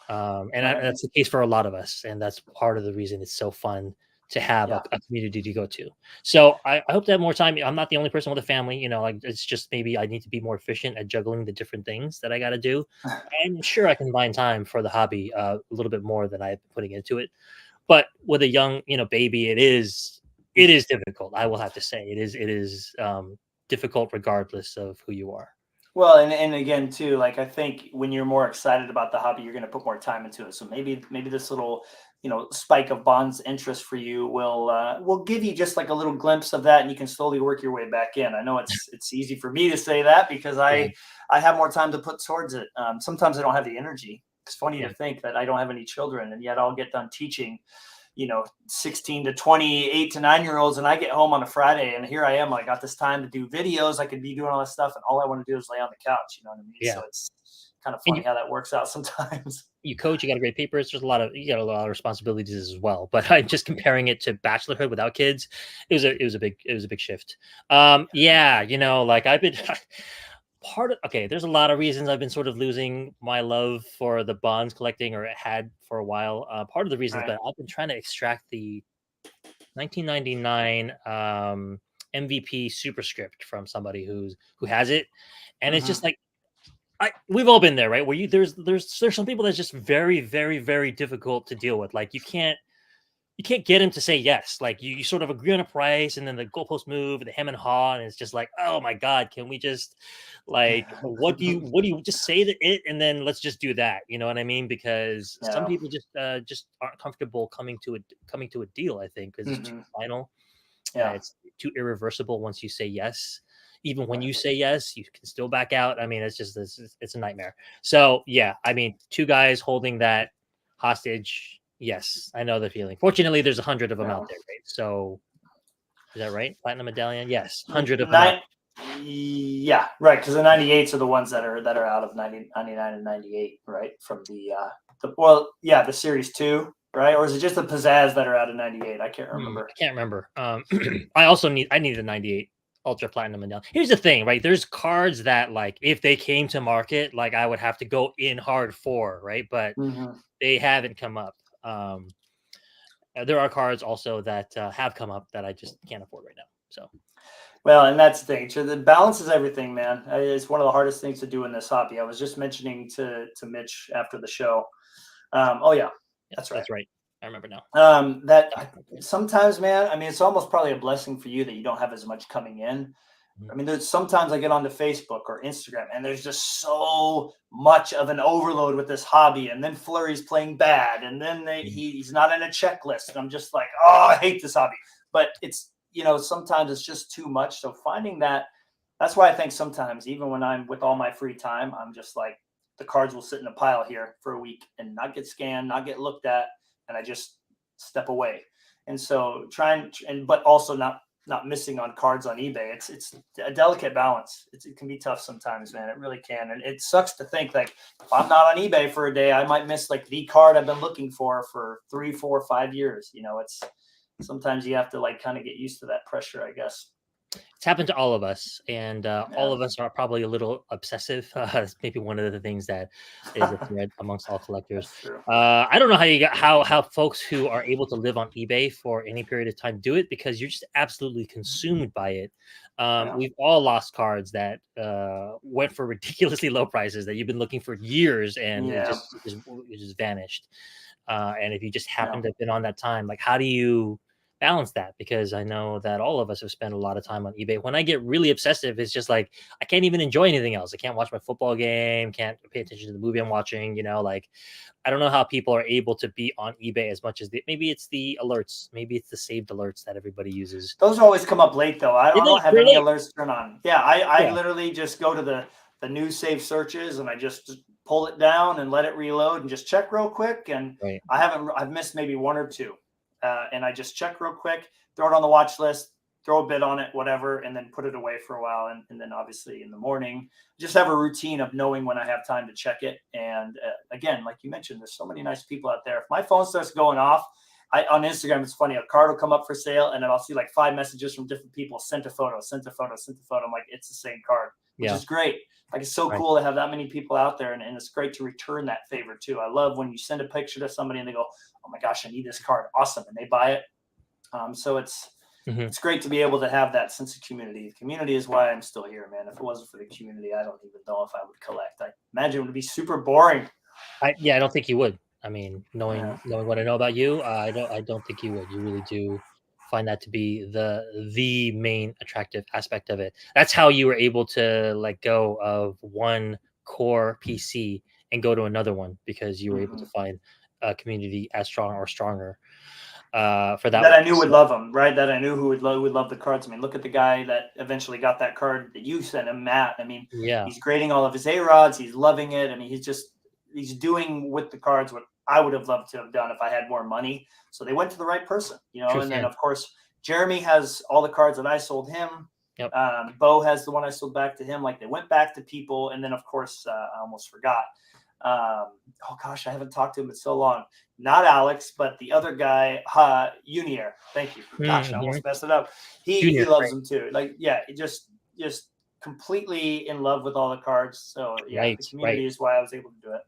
Right. That's the case for a lot of us, and that's part of the reason it's so fun to have Yeah. a community to go to. So I hope to have more time. I'm not the only person with a family, like it's just maybe I need to be more efficient at juggling the different things that I got to do. I'm sure I can find time for the hobby a little bit more than I've been putting into it. But with a young, baby, it is difficult. I will have to say it is difficult regardless of who you are. Well, and again too, like I think when you're more excited about the hobby, you're going to put more time into it. So maybe this little spike of Bond's interest for you will give you just like a little glimpse of that, and you can slowly work your way back in. I know it's easy for me to say that because Yeah, I have more time to put towards it. Sometimes I don't have the energy. It's funny to yeah. think that I don't have any children, and yet I'll get done teaching 16 to 20, 8 to 9 year olds. And I get home on a Friday and here I am. I got this time to do videos. I could be doing all this stuff. And all I want to do is lay on the couch. You know what I mean? So Yeah. it's kind of And you funny how that works out sometimes. you coach, you got a great papers. There's a lot of you got a lot of responsibilities as well. But I'm just comparing it to bachelorhood without kids. It was a big shift. Yeah, like I've been okay, there's a lot of reasons I've been sort of losing my love for the bonds collecting or had for a while. Part of the reasons, Right. but I've been trying to extract the 1999 MVP superscript from somebody who has it, and it's Hmm. just like we've all been there, right? Where there's some people that's just very, very, very difficult to deal with. Like you can't get him to say yes. Like you sort of agree on a price, and then the goalposts move, and the hem and haw, and it's just like, oh my god, can we just like what do you just say that it, and then let's just do that. You know what I mean? Because some Yeah. people just aren't comfortable coming to a deal. I think because it's too Hmm. final. Yeah. It's too irreversible once you say yes. Even when Right. you say yes, you can still back out. I mean, it's a nightmare. So yeah, I mean, two guys holding that hostage. Yes, I know the feeling. Fortunately, there's 100 of them Yeah. out there, right? So is that right? Platinum medallion? Yes, The 100 of them out. nine. Yeah, right. Because the 98s are the ones that are out of 90, 99 and 98, right? From the series two, right? Or is it just the pizzazz that are out of 98? I can't remember. I can't remember. I need a 98 ultra platinum medallion. Here's the thing, right? There's cards that like if they came to market, like I would have to go in hard for, right? But Hmm. they haven't come up. There are cards also that have come up that I just can't afford right now. So Well, and that's the thing. So the balance is everything, man. It's one of the hardest things to do in this hobby. I was just mentioning to Mitch after the show. Oh yeah, yes, that's right. that's right. I remember now. That Yeah. sometimes, man. I mean, it's almost probably a blessing for you that you don't have as much coming in. Mhm. I mean, there's sometimes I get onto Facebook or Instagram, and there's just so much of an overload with this hobby. And then Flurry's playing bad, and then Mhm. he's not in a checklist. And I'm just like, oh, I hate this hobby. But it's sometimes it's just too much. So finding that's why I think sometimes even when I'm with all my free time, I'm just like the cards will sit in a pile here for a week and not get scanned, not get looked at, and I just step away. And so trying and but also not missing on cards on eBay. It's a delicate balance. It can be tough sometimes, man. It really can, and it sucks to think like if I'm not on eBay for a day, I might miss like the card I've been looking for 3, 4, 5 years. It's sometimes you have to like kind of get used to that pressure, I guess. It's happened to all of us, and all Yeah. of us are probably a little obsessive. It's maybe one of the things that is a thread amongst all collectors. That's true. I don't know how folks who are able to live on eBay for any period of time do it because you're just absolutely consumed by it. Yeah. We've all lost cards that went for ridiculously low prices that you've been looking for years, and it Yeah. just it just vanished. And if you just Yeah. happen to have been on that time, like how do you balance that? Because I know that all of us have spent a lot of time on eBay. When I get really obsessive, it's just like I can't even enjoy anything else. I can't watch my football game, can't pay attention to the movie I'm watching, like I don't know how people are able to be on eBay as much as maybe it's the alerts, maybe it's the saved alerts that everybody uses. Those always come up late though. I Did don't, I they don't have any really? alerts turned on. Yeah, I Yeah, literally just go to the new save searches and I just pull it down and let it reload and just check real quick. And right. I've missed maybe one or two, and I just check real quick, throw it on the watch list, throw a bid on it, whatever, and then put it away for a while. And then obviously in the morning, just have a routine of knowing when I have time to check it. And again, like you mentioned, there's so many nice people out there. If my phone starts going off, on Instagram, it's funny. A card will come up for sale, and then I'll see like 5 messages from different people. Sent a photo, sent a photo, sent a photo. I'm like, it's the same card, which Yeah, is great. Like it's so right. cool to have that many people out there, and it's great to return that favor too. I love when you send a picture to somebody and they go, "Oh my gosh, I need this card, awesome," and they buy it. So Hmm. it's great to be able to have that sense of community. The community is why I'm still here, man. If it wasn't for the community, I don't even know if I would collect. I imagine it would be super boring. I don't think you would. I mean, Yeah. knowing what I know about you, I don't think you would. You really do find that to be the main attractive aspect of it. That's how you were able to let go of one core PC and go to another one, because you were able to find a community as strong or stronger for that That one. I knew would love them, right? That I knew who would love the cards. I mean, look at the guy that eventually got that card that you sent him, Matt. I mean, Yeah, he's grading all of his A-Rods. He's loving it. I mean, he's doing with the cards what I would have loved to have done if I had more money. So they went to the right person, you know. true And then, fan. of course, Jeremy has all the cards that I sold him. Yep. Bo has the one I sold back to him. Like, they went back to people. And then, of course, I almost forgot. Oh gosh, I haven't talked to him in so long. Not Alex, but the other guy, Unier. Thank you. Gosh, I almost messed it up. He Junior, loves right. them too. Like, yeah, just completely in love with all the cards. So yeah, Right, the community is why I was able to do it.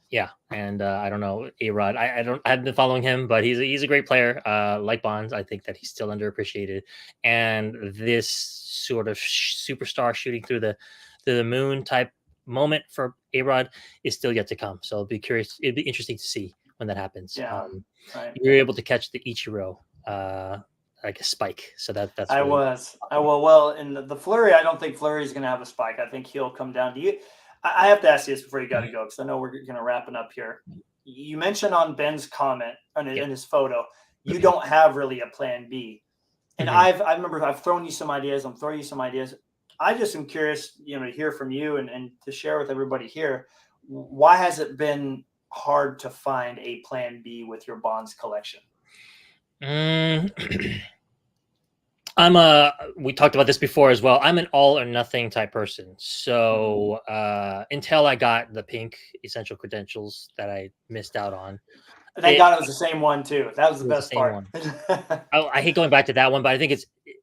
Yeah, and I don't know, A-Rod. I haven't been following him, but he's a great player. Like Bonds, I think that he's still underappreciated, and this sort of superstar shooting through the moon type moment for A-Rod is still yet to come. So I'll be curious. It'd be interesting to see when that happens. Yeah, right. You're able to catch the Ichiro, like a spike. So that's I really was. I will. Well, in the Flurry, I don't think Flurry is going to have a spike. I think he'll come down to you. I have to ask you this before you got to go, because I know we're going to wrapping up here. You mentioned on Ben's comment in his photo, you don't have really a plan B. And I remember I've thrown you some ideas. I'm throwing you some ideas. I just am curious, you know, to hear from you and to share with everybody here. Why has it been hard to find a plan B with your Bonds collection? We talked about this before as well. I'm an all or nothing type person. So until I got the pink essential credentials that I missed out on. Thank God it was the same one too. That was the best part. I hate going back to that one, but I think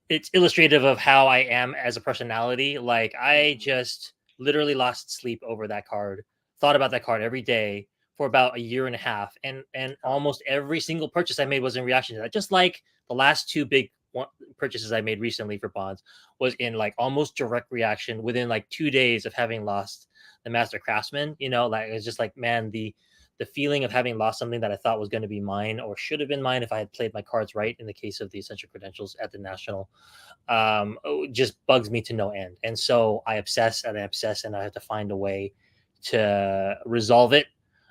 it's illustrative of how I am as a personality. Like, I just literally lost sleep over that card, thought about that card every day for about a year and a half, and almost every single purchase I made was in reaction to that. Just like the last two big purchases I made recently for Bonds was in like almost direct reaction within like 2 days of having lost the Master Craftsman. You know, like, it's just like, man, the feeling of having lost something that I thought was going to be mine or should have been mine if I had played my cards right in the case of the essential credentials at the national, just bugs me to no end. And so I obsess and I have to find a way to resolve it.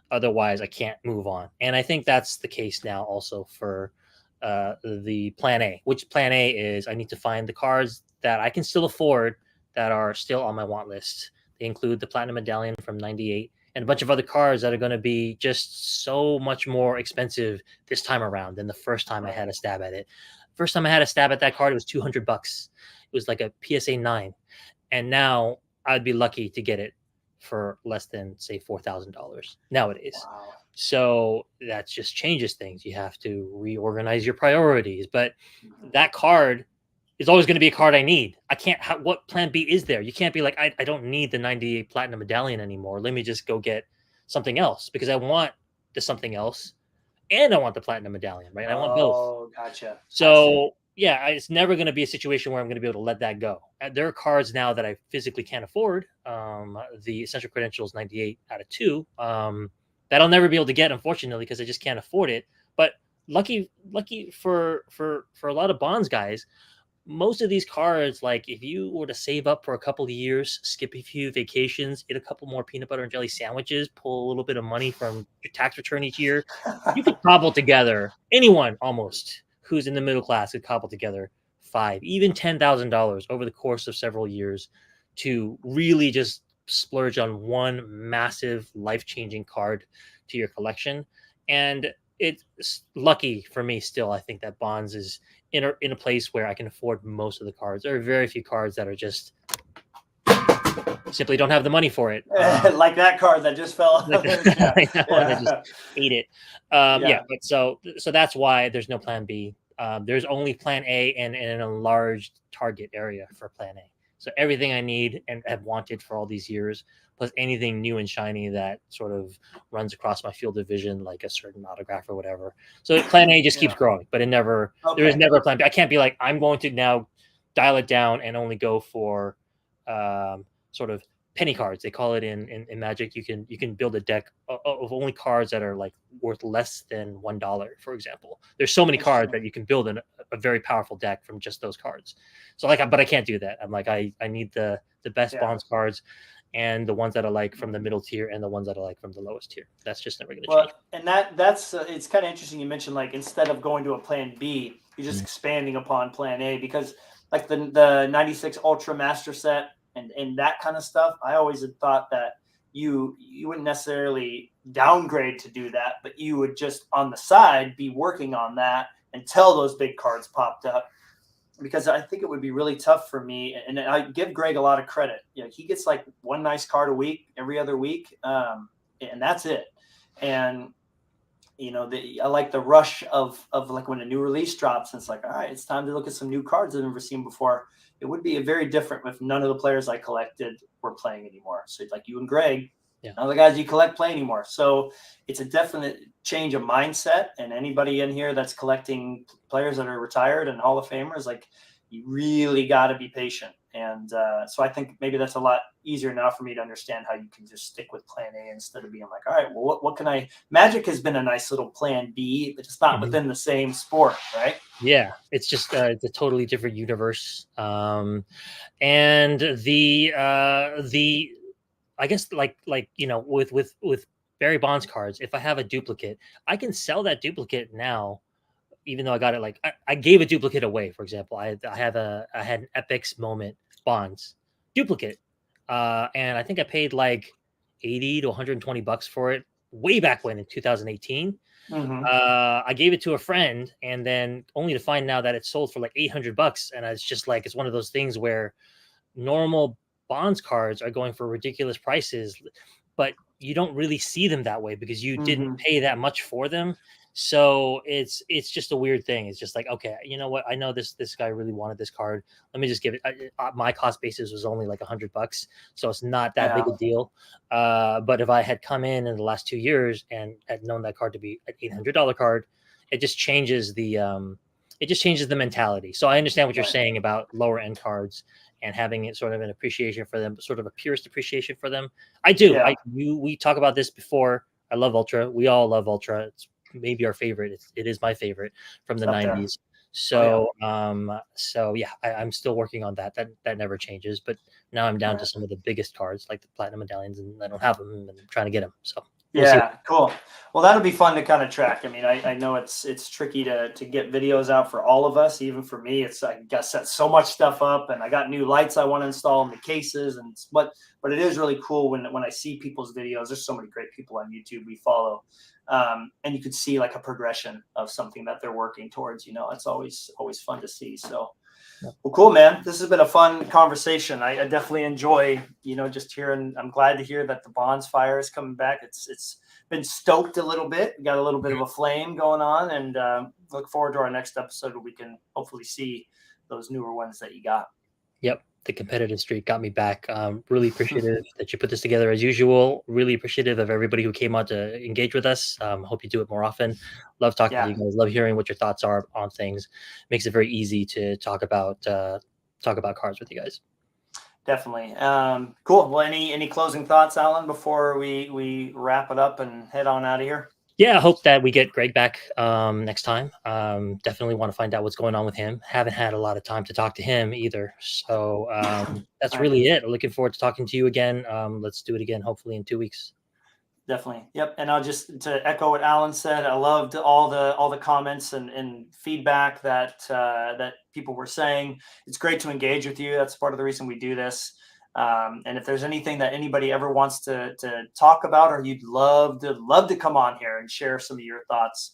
Otherwise I can't move on. And I think that's the case now also for the plan A, which plan A is I need to find the cards that I can still afford that are still on my want list. They include the Platinum Medallion from 98 and a bunch of other cards that are going to be just so much more expensive this time around than the first time I had a stab at it. First time I had a stab at that card, it was $200. It was like a PSA 9. And now I'd be lucky to get it for less than, say, $4,000 nowadays. Wow. So that just changes things. You have to reorganize your priorities. But that card is always going to be a card I need. I can't. What plan B is there? You can't be like, I don't need the 98 Platinum Medallion anymore. Let me just go get something else because I want the something else, and I want the Platinum Medallion. Right? I want both. Oh, gotcha. So yeah, it's never going to be a situation where I'm going to be able to let that go. There are cards now that I physically can't afford. The Essential Credentials 98 out of 2. That I'll never be able to get, unfortunately, because I just can't afford it. But lucky for a lot of Bonds guys, most of these cards, like if you were to save up for a couple of years, skip a few vacations, eat a couple more peanut butter and jelly sandwiches, pull a little bit of money from your tax return each year, you could cobble together, anyone almost who's in the middle class could cobble together $5,000, even $10,000 over the course of several years to really just splurge on one massive life-changing card to your collection. And it's lucky for me still, I think, that Bonds is in a place where I can afford most of the cards. There are very few cards that are just simply don't have the money for it. Like that card that just fell. Like that one that just ate it. But so that's why there's no plan B. There's only plan A and an enlarged target area for plan A. So everything I need and have wanted for all these years, plus anything new and shiny that sort of runs across my field of vision, like a certain autograph or whatever. So plan A just keeps growing, but there is never a plan B. I can't be like, I'm going to now dial it down and only go for sort of penny cards. They call it in Magic. You can build a deck of only cards that are like worth less than $1, for example. There's so many cards that you can build a very powerful deck from just those cards. So like, but I can't do that. I'm like, I need the best Bonds cards, and the ones that I like from the middle tier, and the ones that I like from the lowest tier. That's just never going to change. And that's it's kind of interesting. You mentioned like instead of going to a plan B, you're just expanding upon plan A, because like the 96 Ultra Master Set and that kind of stuff. I always had thought that you wouldn't necessarily downgrade to do that, but you would just on the side be working on that until those big cards popped up. Because I think it would be really tough for me, and I give Greg a lot of credit. He gets like one nice card a week, every other week, and that's it. And I like the rush of like when a new release drops, and it's like, all right, it's time to look at some new cards I've never seen before. It would be very different if none of the players I collected were playing anymore. So it's like you and Greg, none of the guys you collect play anymore. So it's a definite change of mindset. And anybody in here that's collecting players that are retired and Hall of Famers, like you really got to be patient. And so I think maybe that's a lot easier now for me to understand how you can just stick with plan A instead of being like, all right, well, what can I, Magic has been a nice little plan B, but it's not within the same sport, right? Yeah, it's just it's a totally different universe. And the I guess like with Barry Bonds cards, if I have a duplicate, I can sell that duplicate now, even though I got it like I gave a duplicate away. For example, I had an Epics Moment Bonds duplicate, and I think I paid like $80 to $120 for it way back when in 2018. I gave it to a friend, and then only to find now that it sold for like $800, and it's just like it's one of those things where normal Bonds cards are going for ridiculous prices, but you don't really see them that way because you didn't pay that much for them. So it's just a weird thing. It's just like, okay, you know what? I know this guy really wanted this card. Let me just give it. My cost basis was only like $100, so it's not that big a deal. But if I had come in the last 2 years and had known that card to be an $800 card, it just changes the mentality. So I understand what you're saying about lower end cards and having it sort of an appreciation for them, sort of a purist appreciation for them. I do. We talk about this before. I love Ultra. We all love Ultra. It's maybe our favorite. It is my favorite from the 90s. So, I'm still working on that. That never changes. But now I'm down to some of the biggest cards, like the Platinum Medallions, and I don't have them, and I'm trying to get them. So. Cool. Well, that'll be fun to kind of track. I mean, I know it's tricky to get videos out for all of us. Even for me, I got set so much stuff up, and I got new lights I want to install in the cases, but it is really cool when I see people's videos. There's so many great people on YouTube we follow, and you could see like a progression of something that they're working towards. It's always fun to see. So. Well, cool, man. This has been a fun conversation. I definitely enjoy, just hearing. I'm glad to hear that the Bonds fire is coming back. It's been stoked a little bit. We got a little bit of a flame going on, and look forward to our next episode where we can hopefully see those newer ones that you got. Yep. The competitive streak got me back. Really appreciative that you put this together as usual. Really appreciative of everybody who came on to engage with us. Hope you do it more often. Love talking to you guys. Love hearing what your thoughts are on things. Makes it very easy to talk about cards with you guys. Definitely. Cool. Well, any closing thoughts, Alan, before we wrap it up and head on out of here? Yeah, I hope that we get Greg back next time. Definitely want to find out what's going on with him. Haven't had a lot of time to talk to him either. So that's really it. Looking forward to talking to you again. Let's do it again, hopefully in 2 weeks. Definitely. Yep. And I'll just to echo what Alan said, I loved all the comments and feedback that people were saying. It's great to engage with you. That's part of the reason we do this. And if there's anything that anybody ever wants to talk about, or you'd love to come on here and share some of your thoughts,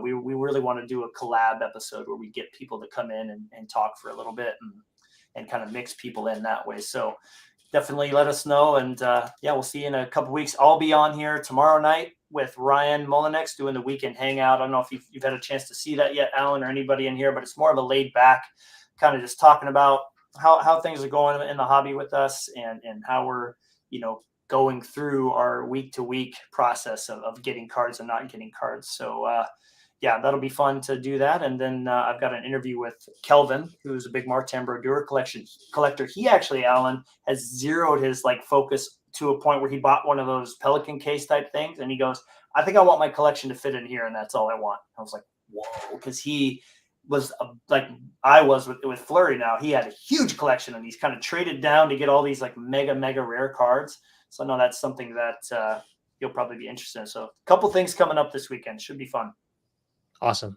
we really want to do a collab episode where we get people to come in and talk for a little bit and kind of mix people in that way. So definitely let us know. And we'll see you in a couple weeks. I'll be on here tomorrow night with Ryan Mullinex doing the weekend hangout. I don't know if you've had a chance to see that yet, Alan, or anybody in here, but it's more of a laid back kind of just talking about how things are going in the hobby with us and how we're, going through our week to week process of getting cards and not getting cards. So, yeah, that'll be fun to do that. And then I've got an interview with Kelvin, who's a big Martin Brodeur collector. He actually, Alan, has zeroed his like focus to a point where he bought one of those Pelican case type things, and he goes, "I think I want my collection to fit in here, and that's all I want." I was like, "Whoa," because he was like I was with Flurry. Now he had a huge collection, and he's kind of traded down to get all these like mega rare cards. So I know that's something that you'll probably be interested in. So a couple things coming up this weekend. Should be fun. Awesome.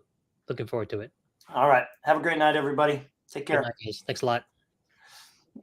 Looking forward to it. All right. Have a great night, everybody. Take care. Good night, guys. Thanks a lot.